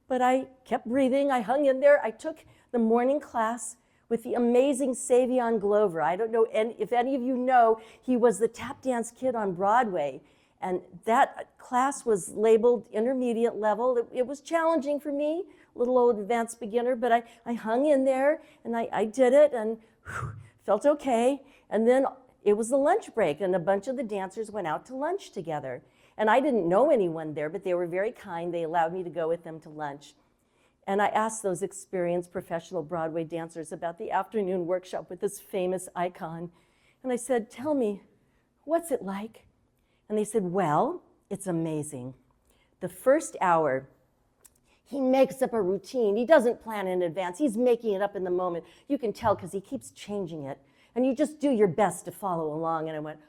But I kept breathing. I hung in there. I took the morning class with the amazing Savion Glover. I don't know if any of you know, he was the tap dance kid on Broadway. And that class was labeled intermediate level. It was challenging for me, little old advanced beginner, but I hung in there and I did it and felt okay. And then it was the lunch break and a bunch of the dancers went out to lunch together. And I didn't know anyone there, but they were very kind. They allowed me to go with them to lunch. And I asked those experienced professional Broadway dancers about the afternoon workshop with this famous icon. And I said, tell me, what's it like? And they said, well, it's amazing. The first hour, he makes up a routine. He doesn't plan in advance. He's making it up in the moment. You can tell because he keeps changing it. And you just do your best to follow along. And I went,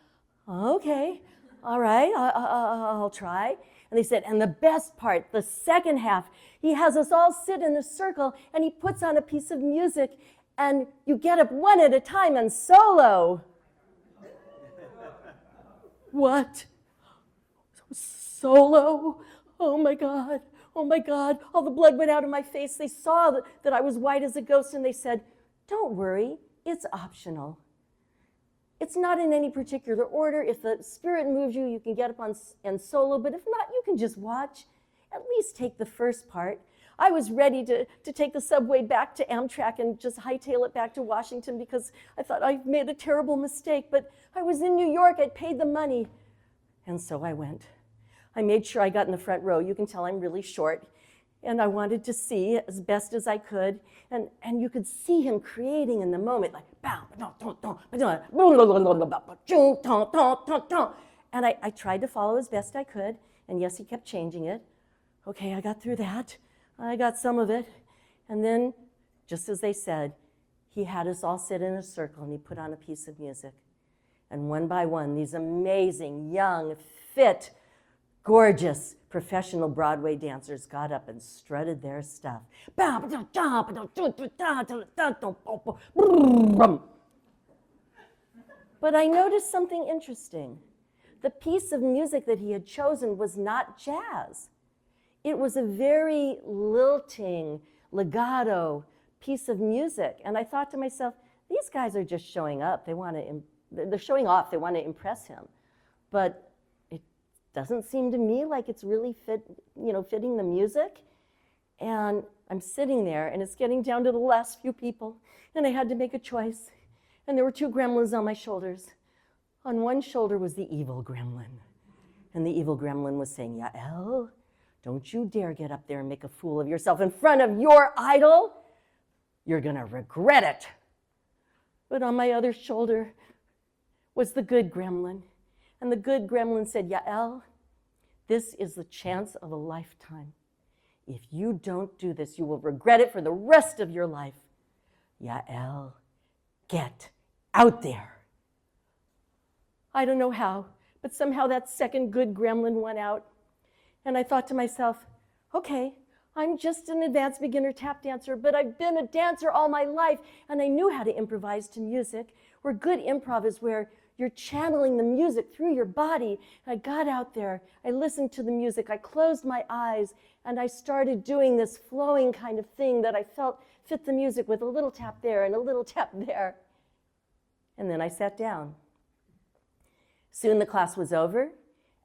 okay. All right, I'll try. And they said, and the best part, the second half, he has us all sit in a circle and he puts on a piece of music and you get up one at a time and solo. What? Solo? Oh my God, oh my God. All the blood went out of my face. They saw that I was white as a ghost and they said, don't worry, it's optional. It's not in any particular order. If the spirit moves you, you can get up on and solo, but if not, you can just watch. At least take the first part. I was ready to take the subway back to Amtrak and just hightail it back to Washington because I thought I made a terrible mistake, but I was in New York, I'd paid the money. And so I went. I made sure I got in the front row. You can tell I'm really short. And I wanted to see as best as I could. And you could see him creating in the moment, like, and I tried to follow as best I could. And yes, he kept changing it. Okay, I got through that. I got some of it. And then, just as they said, he had us all sit in a circle and he put on a piece of music. And one by one, these amazing, young, fit, gorgeous professional Broadway dancers got up and strutted their stuff. But I noticed something interesting. The piece of music that he had chosen was not jazz. It was a very lilting, legato piece of music. And I thought to myself, these guys are just showing up. They're showing off. They want to impress him. But it doesn't seem to me like it's really fitting the music. And I'm sitting there, and it's getting down to the last few people, and I had to make a choice. And there were two gremlins on my shoulders. On one shoulder was the evil gremlin. And the evil gremlin was saying, Yael, Don't you dare get up there and make a fool of yourself in front of your idol. You're going to regret it. But on my other shoulder was the good gremlin. And the good gremlin said, Yael, this is the chance of a lifetime. If you don't do this, you will regret it for the rest of your life. Yael, get out there. I don't know how, but somehow that second good gremlin went out. And I thought to myself, okay, I'm just an advanced beginner tap dancer, but I've been a dancer all my life, and I knew how to improvise to music. Where good improv is where you're channeling the music through your body. I got out there, I listened to the music, I closed my eyes, and I started doing this flowing kind of thing that I felt fit the music with a little tap there and a little tap there. And then I sat down. Soon the class was over,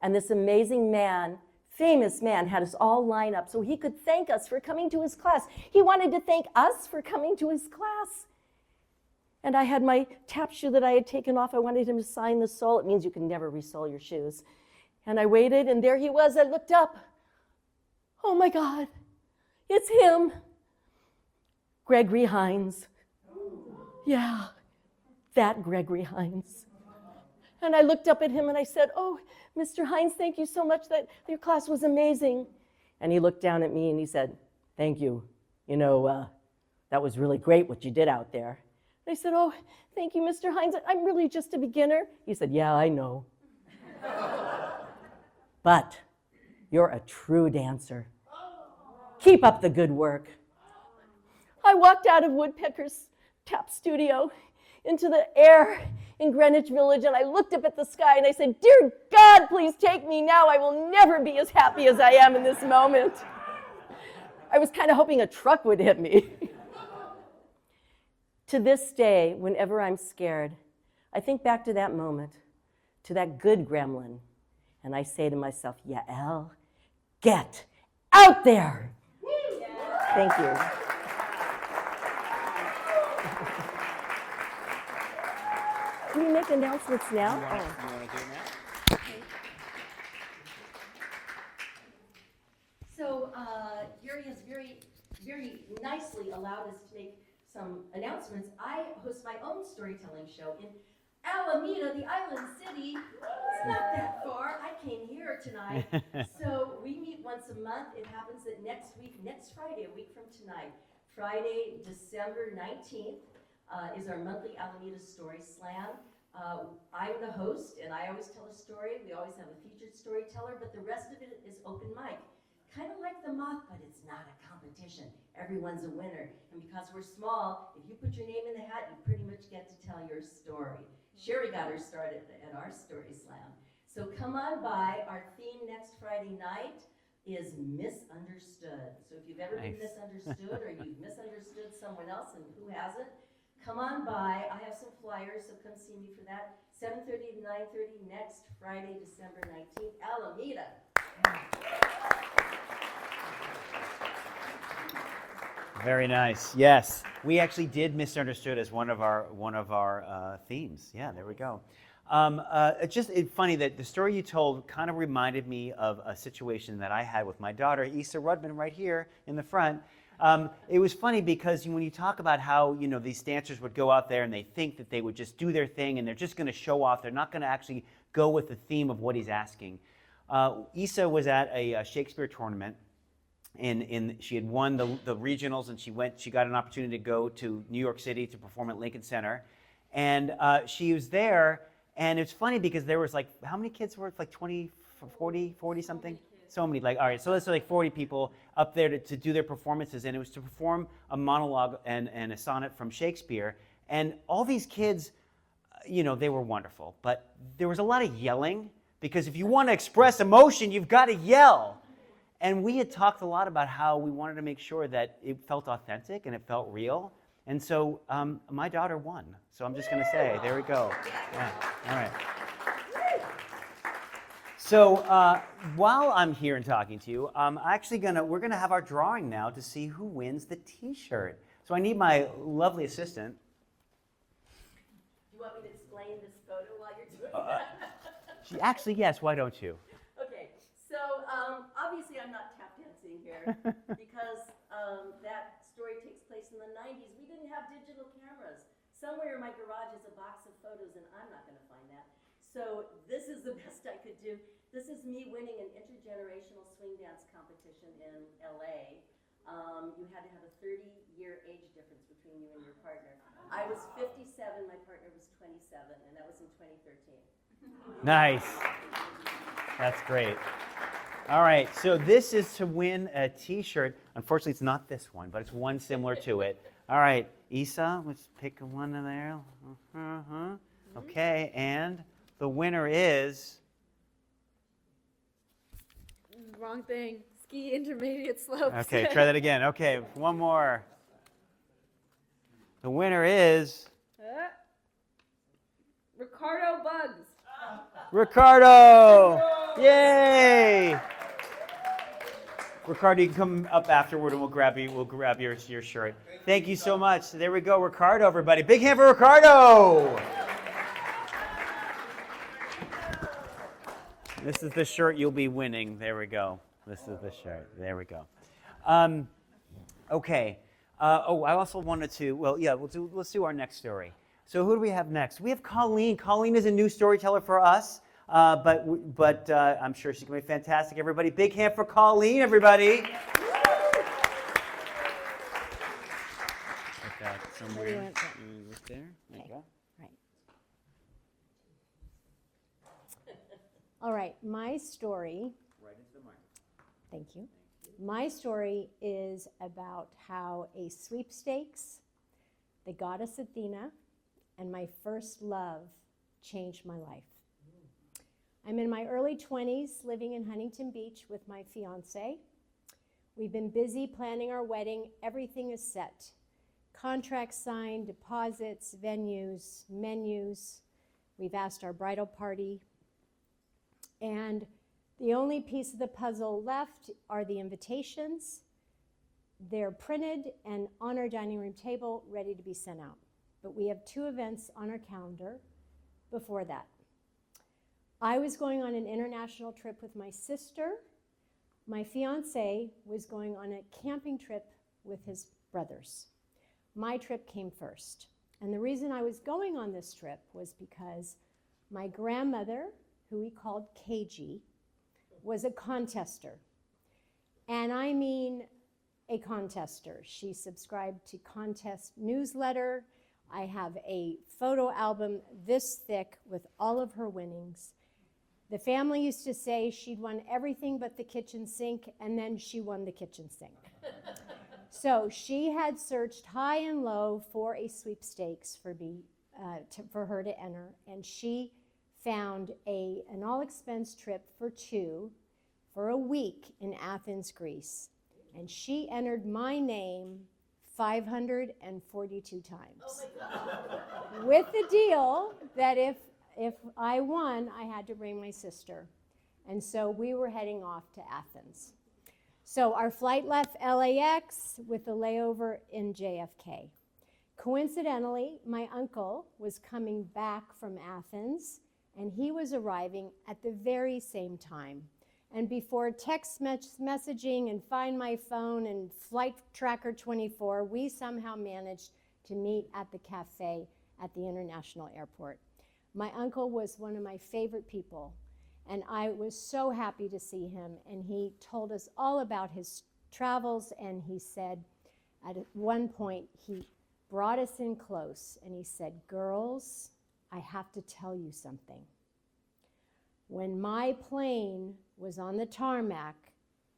and this amazing man, famous man, had us all line up so he could thank us for coming to his class. He wanted to thank us for coming to his class. And I had my tap shoe that I had taken off. I wanted him to sign the sole. It means you can never resole your shoes. And I waited, and there he was. I looked up. Oh my God, it's him. Gregory Hines. Yeah, that Gregory Hines. And I looked up at him and I said, oh, Mr. Hines, thank you so much. That your class was amazing. And he looked down at me and he said, thank you. You know, that was really great what you did out there. And I said, oh, thank you, Mr. Hines. I'm really just a beginner. He said, yeah, I know. But you're a true dancer. Keep up the good work. I walked out of Woodpecker's tap studio into the air in Greenwich Village, and I looked up at the sky and I said, dear God, please take me now. I will never be as happy as I am in this moment. I was kind of hoping a truck would hit me. To this day, whenever I'm scared, I think back to that moment, to that good gremlin, and I say to myself, Yael, get out there. Thank you. Can we make announcements now? You want to do it now? So Gary has very nicely allowed us to make some announcements. I host my own storytelling show in Alameda, the island city. It's not that far. I came here tonight. So we meet once a month. It happens that next Friday, a week from tonight, Friday, December 19th, is our monthly Alameda Story Slam. I'm the host, and I always tell a story. We always have a featured storyteller, but the rest of it is open mic. Kind of like the moth, but it's not a competition. Everyone's a winner. And because we're small, if you put your name in the hat, you pretty much get to tell your story. Sherry got her started at our Story Slam. So come on by. Our theme next Friday night is misunderstood. So if you've ever been misunderstood or you've misunderstood someone else and who hasn't, come on by. I have some flyers, so come see me for that. 7:30 to 9:30 next Friday, December 19th, Alameda. Very nice. Yes, we actually did misunderstood as one of our themes. Yeah, there we go. It's funny that the story you told kind of reminded me of a situation that I had with my daughter, Gary Rudman, right here in the front. It was funny because when you talk about how these dancers would go out there and they think that they would just do their thing and they're just going to show off, they're not going to actually go with the theme of what he's asking. Issa was at a Shakespeare tournament. She had won the regionals, and she got an opportunity to go to New York City to perform at Lincoln Center, and she was there. And it's funny because there was how many kids were it? Like 20, 40 something? So many. All right, so let's say 40 people up there to do their performances, and it was to perform a monologue and a sonnet from Shakespeare. And all these kids, they were wonderful, but there was a lot of yelling, because if you want to express emotion, you've got to yell. And we had talked a lot about how we wanted to make sure that it felt authentic and it felt real. And so my daughter won. So I'm just going to say, there we go. Yeah. All right. So while I'm here and talking to you, we're going to have our drawing now to see who wins the T-shirt. So I need my lovely assistant. Do you want me to explain this photo while you're doing that? Actually, yes. Why don't you? Okay, so obviously I'm not tap here because that story takes place in the 90s. We didn't have digital cameras. Somewhere in my garage is a box of photos, and I'm not going to find that. So this is the best I could do. This is me winning an intergenerational swing dance competition in LA. You had to have a 30-year age difference between you and your partner. I was 57, my partner was 27, and that was in 2013. Nice. That's great. All right, so this is to win a T-shirt. Unfortunately, it's not this one, but it's one similar to it. All right, Isa, let's pick one of there. Okay, and the winner is... Wrong thing. Ski intermediate slopes. Okay, try that again. Okay, one more. The winner is... Ricardo Bugs. Ricardo! Yay! Ricardo, you can come up afterward and we'll grab your shirt. Thank you so much. There we go, Ricardo, everybody. Big hand for Ricardo! This is the shirt you'll be winning. There we go. This is the shirt. There we go. Okay. I also wanted to, let's do our next story. So who do we have next? We have Colleen. Colleen is a new storyteller for us, but I'm sure she's going to be fantastic. Everybody, big hand for Colleen, everybody. Put that somewhere. Right there. There you go. Right. All right, my story. Right into the mic. Thank you. My story is about how a sweepstakes, the goddess Athena, and my first love changed my life. I'm in my early 20s, living in Huntington Beach with my fiance. We've been busy planning our wedding. Everything is set. Contracts signed, deposits, venues, menus. We've asked our bridal party. And the only piece of the puzzle left are the invitations. They're printed and on our dining room table, ready to be sent out. But we have 2 events on our calendar before that. I was going on an international trip with my sister. My fiance was going on a camping trip with his brothers. My trip came first. And the reason I was going on this trip was because my grandmother, who we called KG, was a contester. And I mean a contester. She subscribed to contest newsletter. I have a photo album this thick with all of her winnings. The family used to say she'd won everything but the kitchen sink, and then she won the kitchen sink. So she had searched high and low for a sweepstakes for her to enter, and she found an all-expense trip for 2 for a week in Athens, Greece. And she entered my name 542 times. Oh my God. With the deal that if I won, I had to bring my sister. And so we were heading off to Athens. So our flight left LAX with a layover in JFK. Coincidentally, my uncle was coming back from Athens, and he was arriving at the very same time. And before text messaging and Find My Phone and Flight Tracker 24, we somehow managed to meet at the cafe at the international airport. My uncle was one of my favorite people, and I was so happy to see him. And he told us all about his travels, and he said, at one point, he brought us in close, and he said, "Girls, I have to tell you something. When my plane was on the tarmac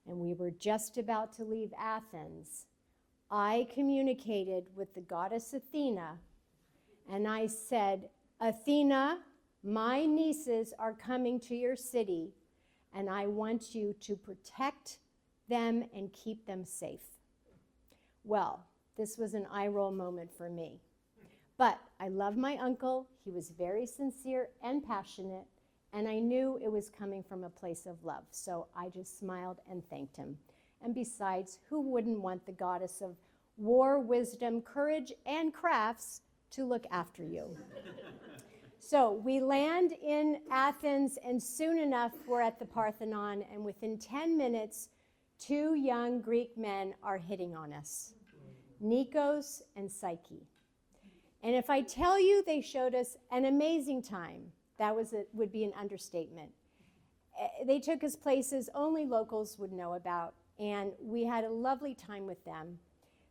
and we were just about to leave Athens, I communicated with the goddess Athena, and I said, 'Athena, my nieces are coming to your city, and I want you to protect them and keep them safe.'" Well, this was an eye roll moment for me. But I love my uncle. He was very sincere and passionate, and I knew it was coming from a place of love. So I just smiled and thanked him. And besides, who wouldn't want the goddess of war, wisdom, courage, and crafts to look after you? So we land in Athens, and soon enough, we're at the Parthenon, and within 10 minutes, 2 young Greek men are hitting on us, Nikos and Psyche. And if I tell you they showed us an amazing time, would be an understatement. They took us places only locals would know about, and we had a lovely time with them.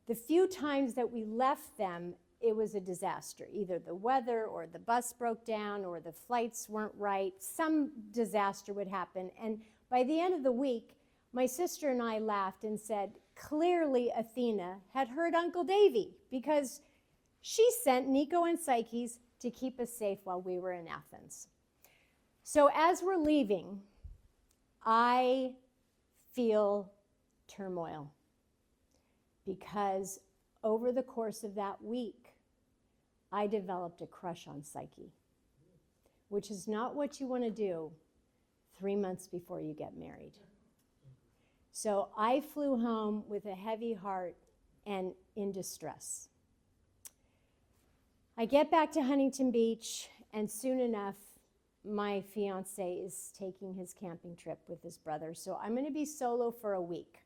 The few times that we left them, it was a disaster. Either the weather or the bus broke down or the flights weren't right. Some disaster would happen. And by the end of the week, my sister and I laughed and said, clearly Athena had heard Uncle Davy because she sent Nico and Psyche's to keep us safe while we were in Athens. So as we're leaving, I feel turmoil because over the course of that week, I developed a crush on Psyche, which is not what you want to do 3 months before you get married. So I flew home with a heavy heart and in distress. I get back to Huntington Beach, and soon enough, my fiance is taking his camping trip with his brother. So I'm going to be solo for a week,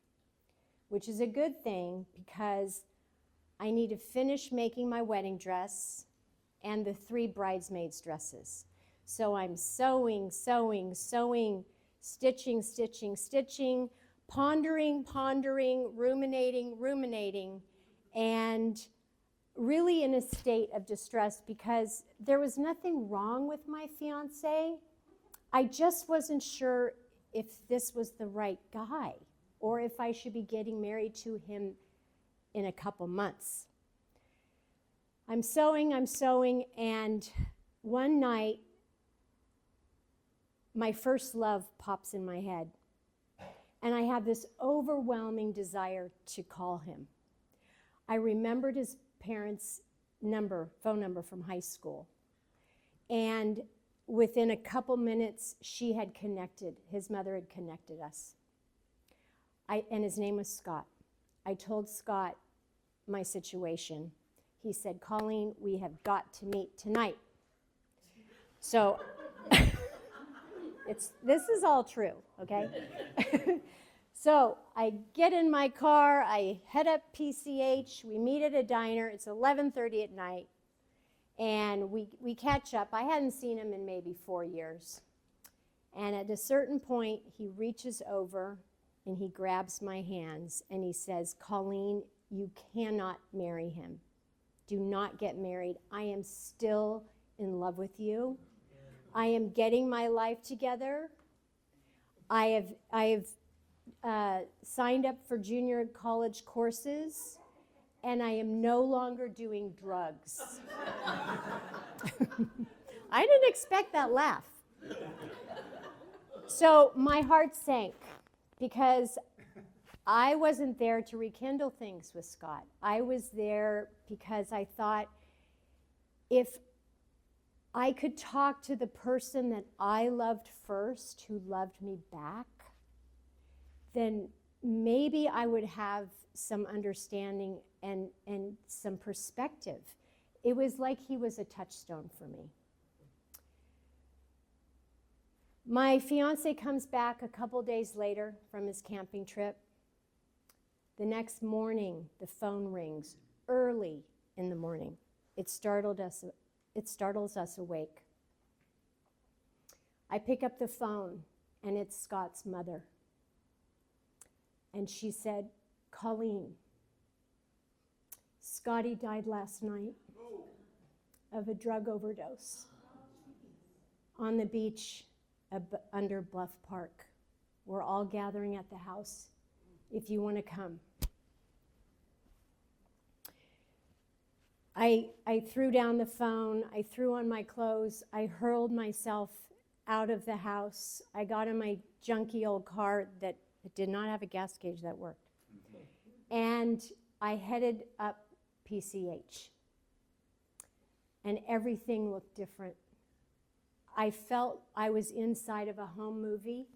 which is a good thing because I need to finish making my wedding dress and the 3 bridesmaids' dresses. So I'm sewing, stitching, pondering, ruminating, and really in a state of distress because there was nothing wrong with my fiance. I just wasn't sure if this was the right guy or if I should be getting married to him in a couple months. I'm sewing, and one night, my first love pops in my head, and I have this overwhelming desire to call him. I remembered his parents' phone number from high school, and within a couple minutes, his mother had connected us. And his name was Scott. I told Scott my situation. He said, Colleen, we have got to meet tonight. So this is all true, okay? So I get in my car, I head up PCH, we meet at a diner, it's 11:30 at night, and we catch up. I hadn't seen him in maybe 4 years. And at a certain point, he reaches over and he grabs my hands and he says, Colleen, you cannot marry him. Do not get married. I am still in love with you. I am getting my life together. I have signed up for junior college courses, and I am no longer doing drugs. I didn't expect that laugh. So my heart sank because I wasn't there to rekindle things with Scott. I was there because I thought if I could talk to the person that I loved first, who loved me back, then maybe I would have some understanding and some perspective. It was like he was a touchstone for me. My fiance comes back a couple days later from his camping trip. The next morning, the phone rings early in the morning. It startles us awake. I pick up the phone, and it's Scott's mother. And she said, Colleen, Scotty died last night of a drug overdose on the beach under Bluff Park. We're all gathering at the house if you want to come. I threw down the phone, I threw on my clothes, I hurled myself out of the house. I got in my junky old car that did not have a gas gauge that worked. And I headed up PCH. And everything looked different. I felt I was inside of a home movie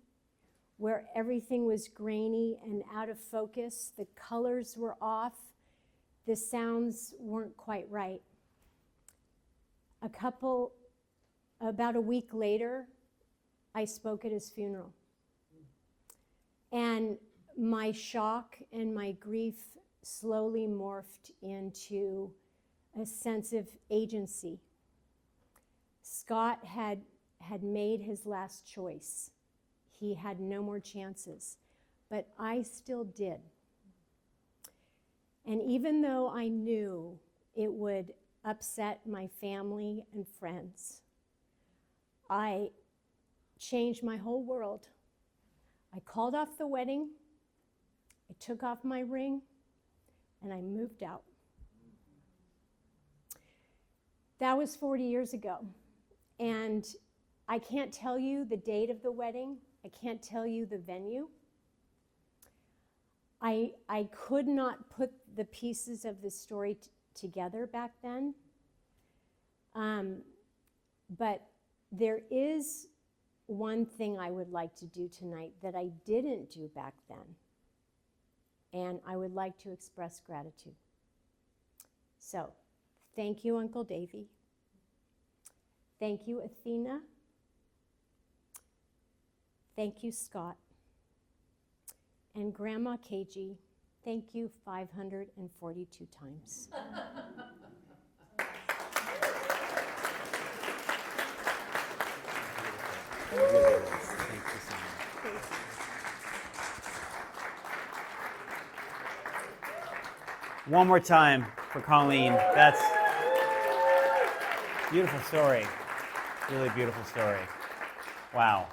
where everything was grainy and out of focus. The colors were off. The sounds weren't quite right. About a week later, I spoke at his funeral. And my shock and my grief slowly morphed into a sense of agency. Scott had made his last choice. He had no more chances, but I still did. And even though I knew it would upset my family and friends, I changed my whole world. I called off the wedding, I took off my ring, and I moved out. That was 40 years ago. And I can't tell you the date of the wedding. I can't tell you the venue. I could not put the pieces of the story together back then. But there is one thing I would like to do tonight that I didn't do back then. And I would like to express gratitude. So, thank you, Uncle Davy. Thank you, Athena. Thank you, Scott. And Grandma KG, thank you 542 times. One more time for Colleen. That's beautiful story. Really beautiful story. Wow.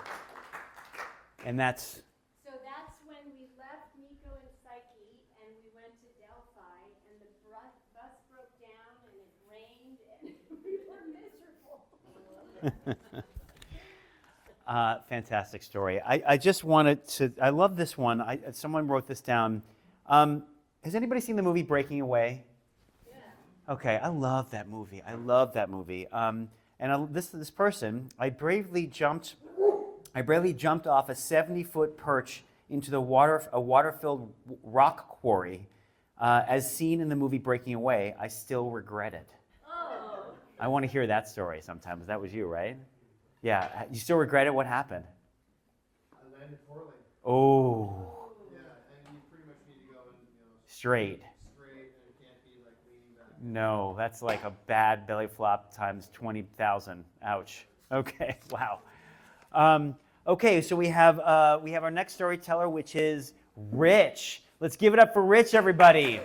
And that's So that's when we left Nico and Psyche and we went to Delphi and the bus broke down and it rained and we were miserable. fantastic story. I just wanted to, I love this one. Someone wrote this down. Has anybody seen the movie Breaking Away? Yeah. Okay, I love that movie. I love that movie. This person, I bravely jumped off a 70-foot perch into a water-filled rock quarry, as seen in the movie Breaking Away. I still regret it. Oh. I want to hear that story sometime. That was you, right? Yeah. You still regret it? What happened? I landed poorly. Oh. Yeah, and you pretty much need to go and Straight. Straight, and it can't be like leaning back. No, that's like a bad belly flop times 20,000. Ouch. Okay. Wow. Okay, so we have our next storyteller, which is Rich. Let's give it up for Rich, everybody.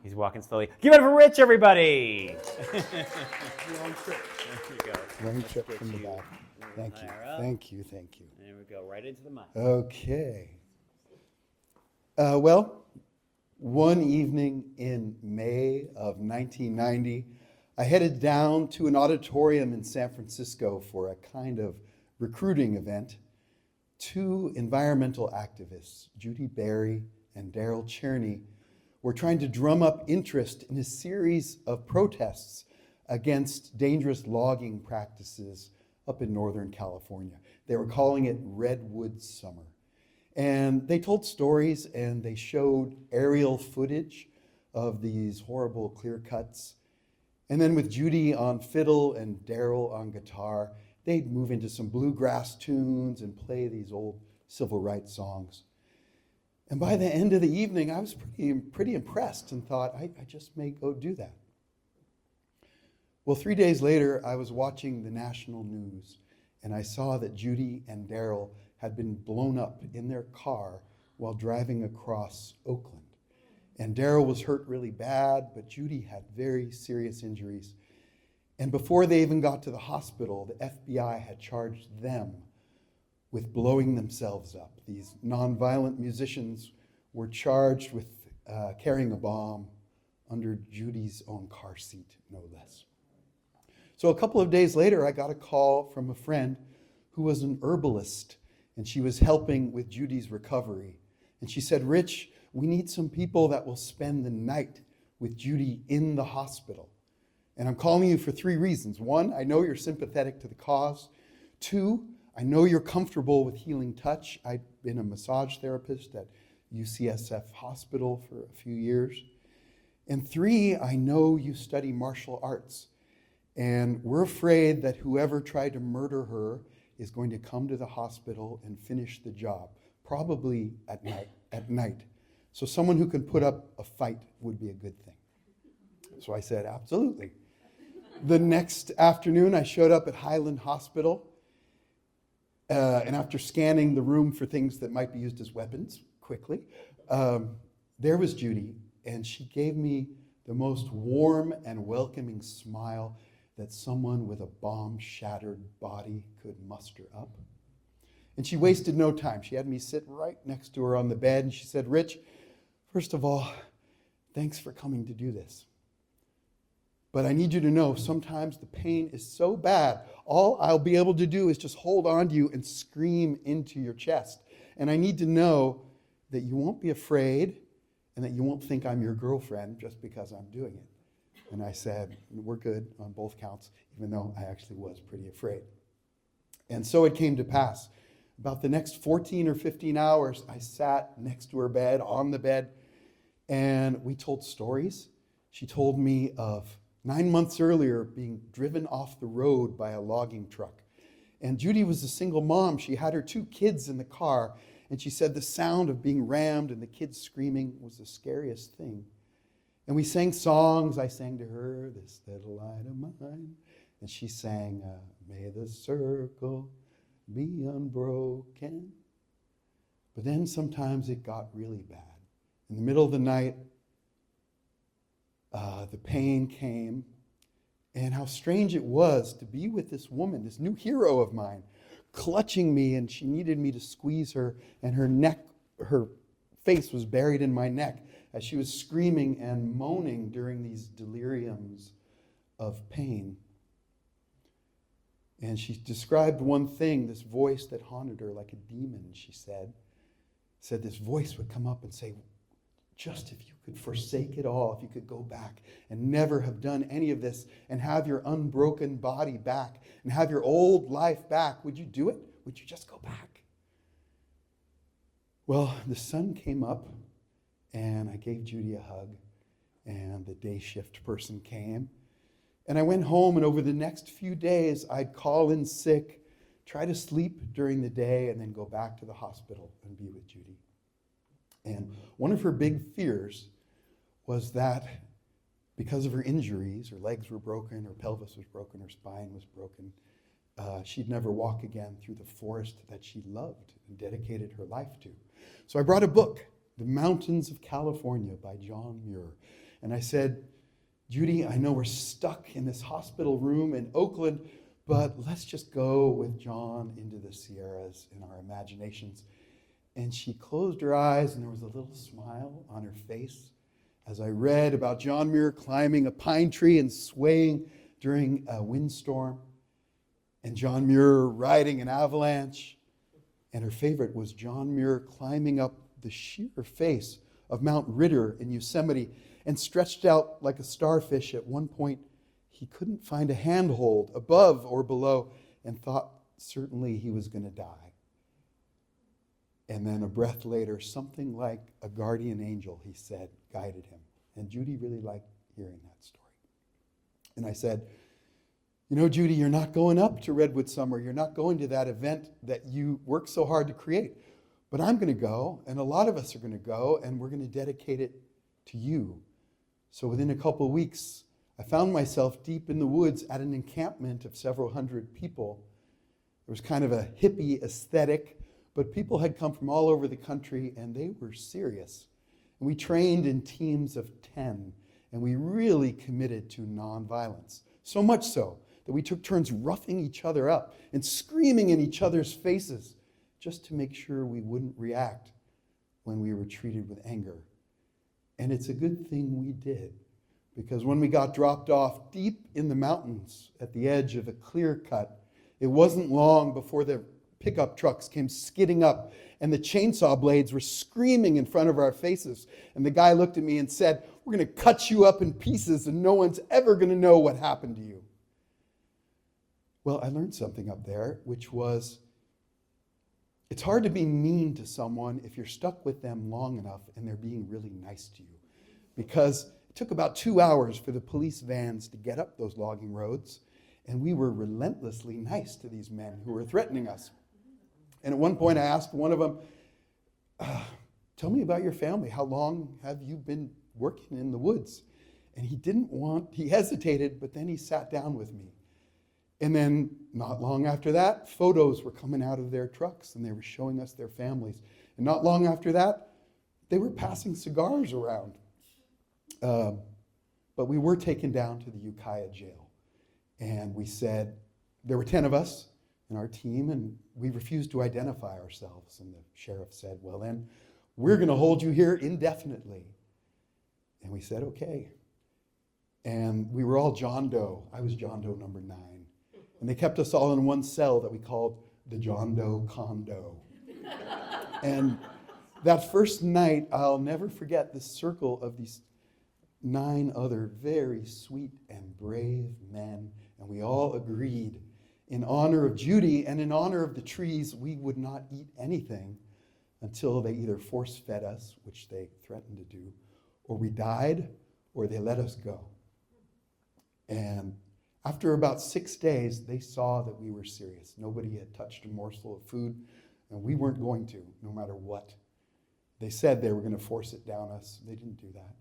He's walking slowly. Give it up for Rich, everybody. Long trip. There you go. Long trip from the back. Thank you. Thank you. Thank you. There we go, right into the mic. Okay. Well, one evening in May of 1990, I headed down to an auditorium in San Francisco for a kind of recruiting event. Two environmental activists, Judy Berry and Daryl Cherney, were trying to drum up interest in a series of protests against dangerous logging practices up in Northern California. They were calling it Redwood Summer. And they told stories and they showed aerial footage of these horrible clear cuts. And then with Judy on fiddle and Daryl on guitar, they'd move into some bluegrass tunes and play these old civil rights songs. And by the end of the evening, I was pretty impressed and thought, I just may go do that. Well, 3 days later, I was watching the national news, and I saw that Judy and Daryl had been blown up in their car while driving across Oakland. And Daryl was hurt really bad, but Judy had very serious injuries. And before they even got to the hospital, the FBI had charged them with blowing themselves up. These nonviolent musicians were charged with carrying a bomb under Judy's own car seat, no less. So a couple of days later, I got a call from a friend who was an herbalist, and she was helping with Judy's recovery. And she said, Rich, we need some people that will spend the night with Judy in the hospital. And I'm calling you for 3 reasons. 1, I know you're sympathetic to the cause. 2, I know you're comfortable with healing touch. I've been a massage therapist at UCSF Hospital for a few years. And 3, I know you study martial arts. And we're afraid that whoever tried to murder her is going to come to the hospital and finish the job, probably at night. So someone who can put up a fight would be a good thing. So I said, absolutely. The next afternoon, I showed up at Highland Hospital, and after scanning the room for things that might be used as weapons quickly, there was Judy, and she gave me the most warm and welcoming smile that someone with a bomb-shattered body could muster up. And she wasted no time. She had me sit right next to her on the bed, and she said, Rich, first of all, thanks for coming to do this. But I need you to know, sometimes the pain is so bad, all I'll be able to do is just hold on to you and scream into your chest. And I need to know that you won't be afraid and that you won't think I'm your girlfriend just because I'm doing it. And I said, we're good on both counts, even though I actually was pretty afraid. And so it came to pass. About the next 14 or 15 hours, I sat next to her bed, on the bed, and we told stories. She told me of 9 months earlier being driven off the road by a logging truck. And Judy was a single mom. She had her 2 kids in the car, and she said the sound of being rammed and the kids screaming was the scariest thing. And we sang songs. I sang to her, This Little Light of Mine. And she sang, May the circle be unbroken. But then sometimes it got really bad. In the middle of the night, the pain came. And how strange it was to be with this woman, this new hero of mine, clutching me, and she needed me to squeeze her, and her face was buried in my neck as she was screaming and moaning during these deliriums of pain. And she described one thing, this voice that haunted her like a demon, she said this voice would come up and say, just if you could forsake it all, if you could go back and never have done any of this and have your unbroken body back and have your old life back, would you do it? Would you just go back? Well, the sun came up, and I gave Judy a hug, and the day shift person came. And I went home, and over the next few days, I'd call in sick, try to sleep during the day, and then go back to the hospital and be with Judy. And one of her big fears was that because of her injuries, her legs were broken, her pelvis was broken, her spine was broken, she'd never walk again through the forest that she loved and dedicated her life to. So I brought a book, The Mountains of California by John Muir. And I said, Judy, I know we're stuck in this hospital room in Oakland, but let's just go with John into the Sierras in our imaginations. And she closed her eyes, and there was a little smile on her face as I read about John Muir climbing a pine tree and swaying during a windstorm, and John Muir riding an avalanche. And her favorite was John Muir climbing up the sheer face of Mount Ritter in Yosemite and stretched out like a starfish. At one point, he couldn't find a handhold above or below and thought certainly he was going to die. And then a breath later, something like a guardian angel, he said, guided him. And Judy really liked hearing that story. And I said, you know, Judy, you're not going up to Redwood Summer. You're not going to that event that you worked so hard to create. But I'm going to go, and a lot of us are going to go, and we're going to dedicate it to you. So within a couple of weeks, I found myself deep in the woods at an encampment of several hundred people. There was kind of a hippie aesthetic, but people had come from all over the country, and they were serious. And we trained in teams of 10, and we really committed to nonviolence. So much so that we took turns roughing each other up and screaming in each other's faces just to make sure we wouldn't react when we were treated with anger. And it's a good thing we did, because when we got dropped off deep in the mountains at the edge of a clear cut, it wasn't long before the pickup trucks came skidding up and the chainsaw blades were screaming in front of our faces. And the guy looked at me and said, we're going to cut you up in pieces and no one's ever going to know what happened to you. Well, I learned something up there, which was it's hard to be mean to someone if you're stuck with them long enough and they're being really nice to you. Because It took about 2 hours for the police vans to get up those logging roads, and we were relentlessly nice to these men who were threatening us. And at one point I asked one of them, tell me about your family. How long have you been working in the woods? And he hesitated, but then he sat down with me. And then not long after that, photos were coming out of their trucks and they were showing us their families. And not long after that, they were passing cigars around. But we were taken down to the Ukiah jail. And we said, there were 10 of us in our team, and we refused to identify ourselves. And the sheriff said, well then, we're going to hold you here indefinitely. And we said, okay. And we were all John Doe. I was John Doe number 9. And they kept us all in one cell that we called the John Doe condo. And that first night, I'll never forget the circle of these 9 other very sweet and brave men. And we all agreed, in honor of Judy and in honor of the trees, we would not eat anything until they either force-fed us, which they threatened to do, or we died, or they let us go. And after about 6 days, they saw that we were serious. Nobody had touched a morsel of food, and we weren't going to, no matter what. They said they were going to force it down us. They didn't do that.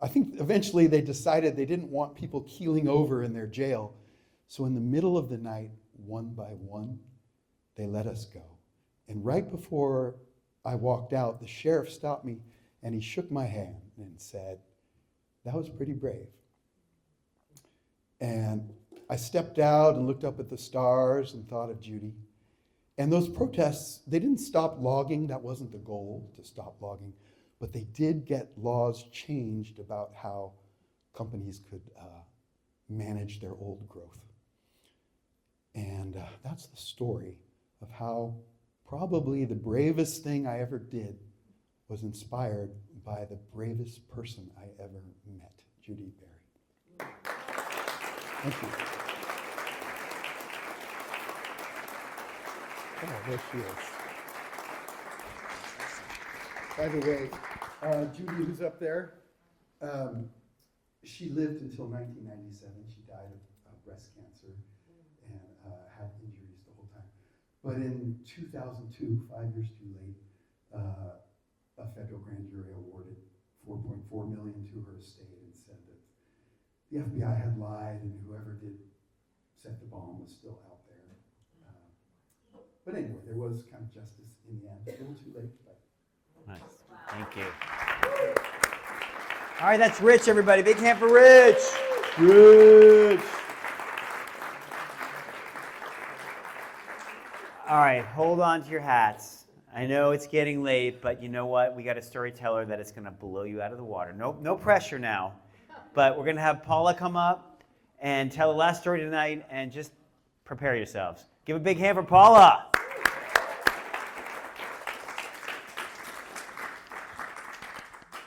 I think eventually they decided they didn't want people keeling over in their jail. So in the middle of the night, one by one, they let us go. And right before I walked out, the sheriff stopped me and he shook my hand and said, that was pretty brave. And I stepped out and looked up at the stars and thought of Judy. And those protests, they didn't stop logging. That wasn't the goal, to stop logging. But they did get laws changed about how companies could manage their old growth. And that's the story of how probably the bravest thing I ever did was inspired by the bravest person I ever met, Judy Berry. Thank you. Oh, there she is. By the way, Judy, who's up there, she lived until 1997. She died of breast cancer and had injuries the whole time. But in 2002, 5 years too late, a federal grand jury awarded $4.4 million to her estate and said that the FBI had lied and whoever did set the bomb was still out there. But anyway, there was kind of justice in the end. A little too late, but. Nice. Thank you. All right, that's Rich, everybody. Big hand for Rich. Rich. All right, hold on to your hats. I know it's getting late, but you know what? We got a storyteller that is going to blow you out of the water. No pressure now. But we're going to have Paula come up and tell the last story tonight, and just prepare yourselves. Give a big hand for Paula.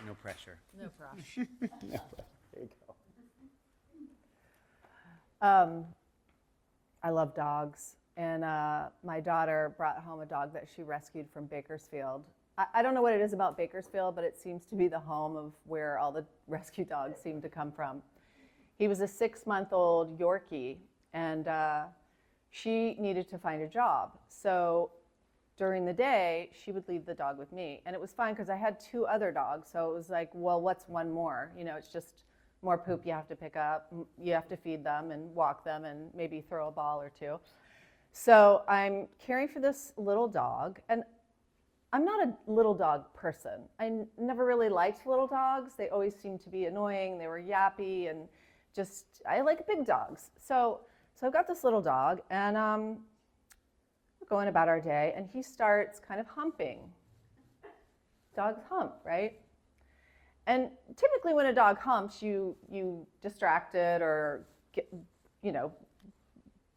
No pressure. No pressure. There you go. I love dogs, and my daughter brought home a dog that she rescued from Bakersfield. I don't know what it is about Bakersfield, but it seems to be the home of where all the rescue dogs seem to come from. He was a 6-month-old Yorkie, and she needed to find a job. So during the day, she would leave the dog with me. And it was fine because I had 2 other dogs. So it was like, well, what's one more? You know, it's just more poop you have to pick up. You have to feed them and walk them and maybe throw a ball or 2. So I'm caring for this little dog. And I'm not a little dog person. I never really liked little dogs. They always seemed to be annoying. They were yappy and just, I like big dogs. So I've got this little dog, and we're going about our day, and he starts kind of humping. Dogs hump, right? And typically when a dog humps, you distract it or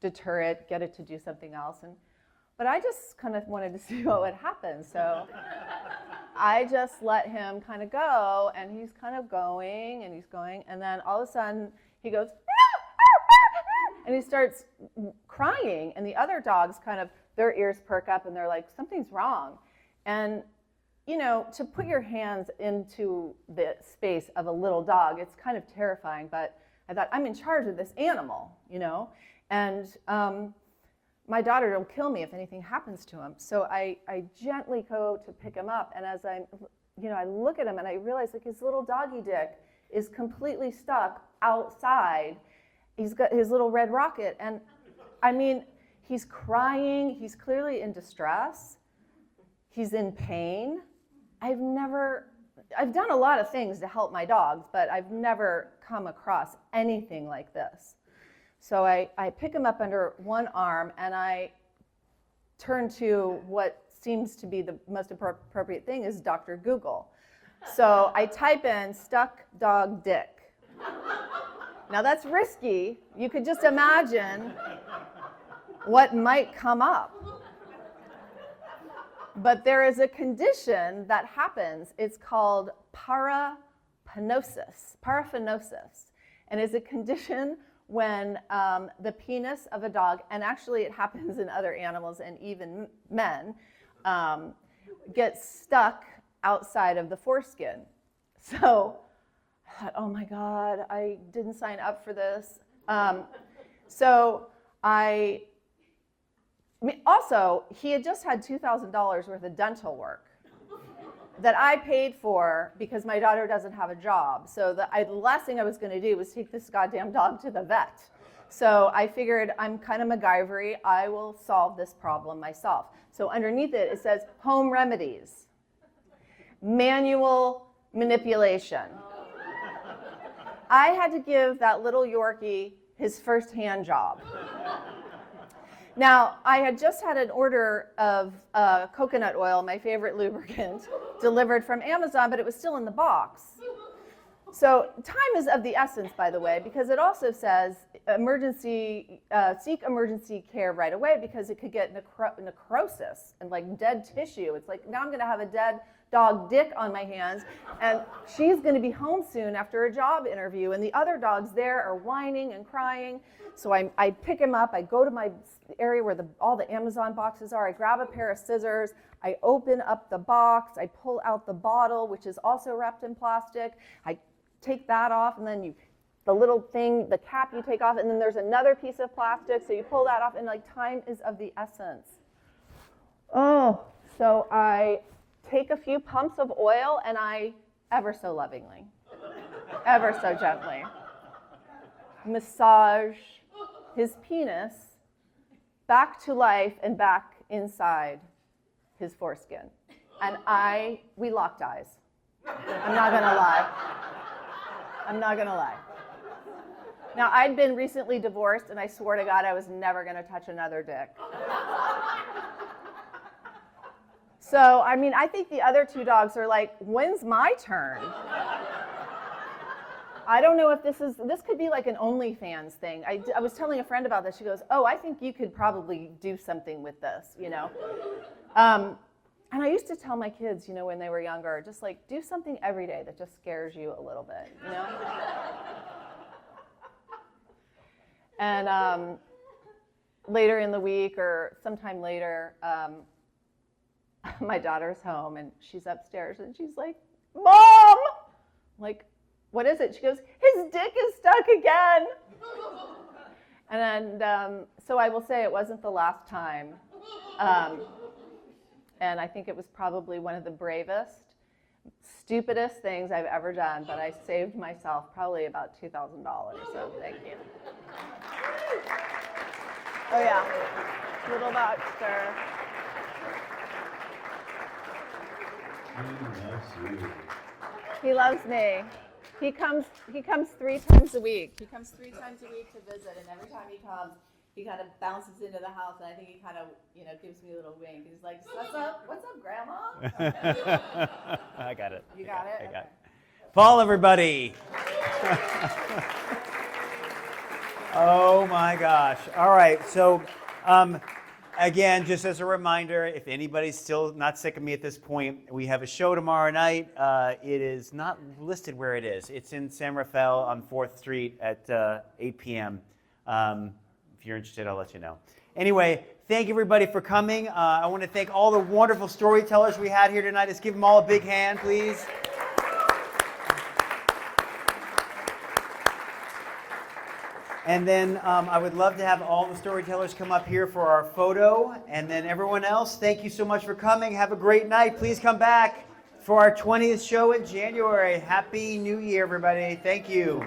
deter it, get it to do something else. But I just kind of wanted to see what would happen. So I just let him kind of go, and he's kind of going, and he's going, and then all of a sudden he goes, and he starts crying, and the other dogs kind of, their ears perk up, and they're like, something's wrong. And you know, to put your hands into the space of a little dog, it's kind of terrifying, but I thought, I'm in charge of this animal, you know, and my daughter will kill me if anything happens to him. So I gently go to pick him up, and as I look at him and I realize like his little doggy dick is completely stuck outside. He's got his little red rocket, and I mean, he's crying, he's clearly in distress, he's in pain. I've done a lot of things to help my dogs, but I've never come across anything like this. So I pick him up under one arm and I turn to what seems to be the most appropriate thing is Dr. Google. So I type in stuck dog dick. Now that's risky. You could just imagine what might come up. But there is a condition that happens. It's called paraphenosis. And it's a condition when the penis of a dog, and actually it happens in other animals and even men, gets stuck outside of the foreskin. So I thought, oh my God, I didn't sign up for this. Also, he had just had $2,000 worth of dental work that I paid for because my daughter doesn't have a job. So the last thing I was going to do was take this goddamn dog to the vet. So I figured I'm kind of MacGyvery. I will solve this problem myself. So underneath it, it says home remedies, manual manipulation. I had to give that little Yorkie his first hand job. Now, I had just had an order of coconut oil, my favorite lubricant, delivered from Amazon, but it was still in the box. So time is of the essence, by the way, because it also says seek emergency care right away because it could get necrosis and like dead tissue. It's like, now I'm going to have a dead dog dick on my hands, and she's going to be home soon after a job interview, and the other dogs there are whining and crying. So I pick him up, I go to my area where all the Amazon boxes are, I grab a pair of scissors, I open up the box, I pull out the bottle, which is also wrapped in plastic, I take that off, and then the little thing, the cap you take off, and then there's another piece of plastic, so you pull that off, and like time is of the essence. Oh, so I take a few pumps of oil, and I, ever so lovingly, ever so gently, massage his penis back to life and back inside his foreskin. And we locked eyes. I'm not gonna lie. I'm not gonna lie. Now, I'd been recently divorced, and I swore to God I was never gonna touch another dick. So, I mean, I think the other two dogs are like, when's my turn? I don't know if this could be like an OnlyFans thing. I was telling a friend about this. She goes, oh, I think you could probably do something with this, you know? And I used to tell my kids, you know, when they were younger, just like, do something every day that just scares you a little bit, you know? And later in the week or sometime later, my daughter's home and she's upstairs and she's like, Mom! I'm like, what is it? She goes, his dick is stuck again. And so I will say it wasn't the last time. And I think it was probably one of the bravest, stupidest things I've ever done, but I saved myself probably about $2,000, so thank you. Oh yeah, little Baxter. He loves me. He comes 3 times a week. He comes 3 times a week to visit, and every time he comes, he kind of bounces into the house, and I think he kind of, you know, gives me a little wink. He's like, "What's up? What's up, Grandma?" I got it. You got it? I got it. Paul, everybody. Oh my gosh. All right. So, again, just as a reminder, if anybody's still not sick of me at this point, we have a show tomorrow night. It is not listed where it is. It's in San Rafael on 4th Street at 8 p.m. If you're interested, I'll let you know. Anyway, thank everybody for coming. I want to thank all the wonderful storytellers we had here tonight. Let's give them all a big hand, please. And then I would love to have all the storytellers come up here for our photo. And then everyone else, thank you so much for coming. Have a great night. Please come back for our 20th show in January. Happy New Year, everybody. Thank you.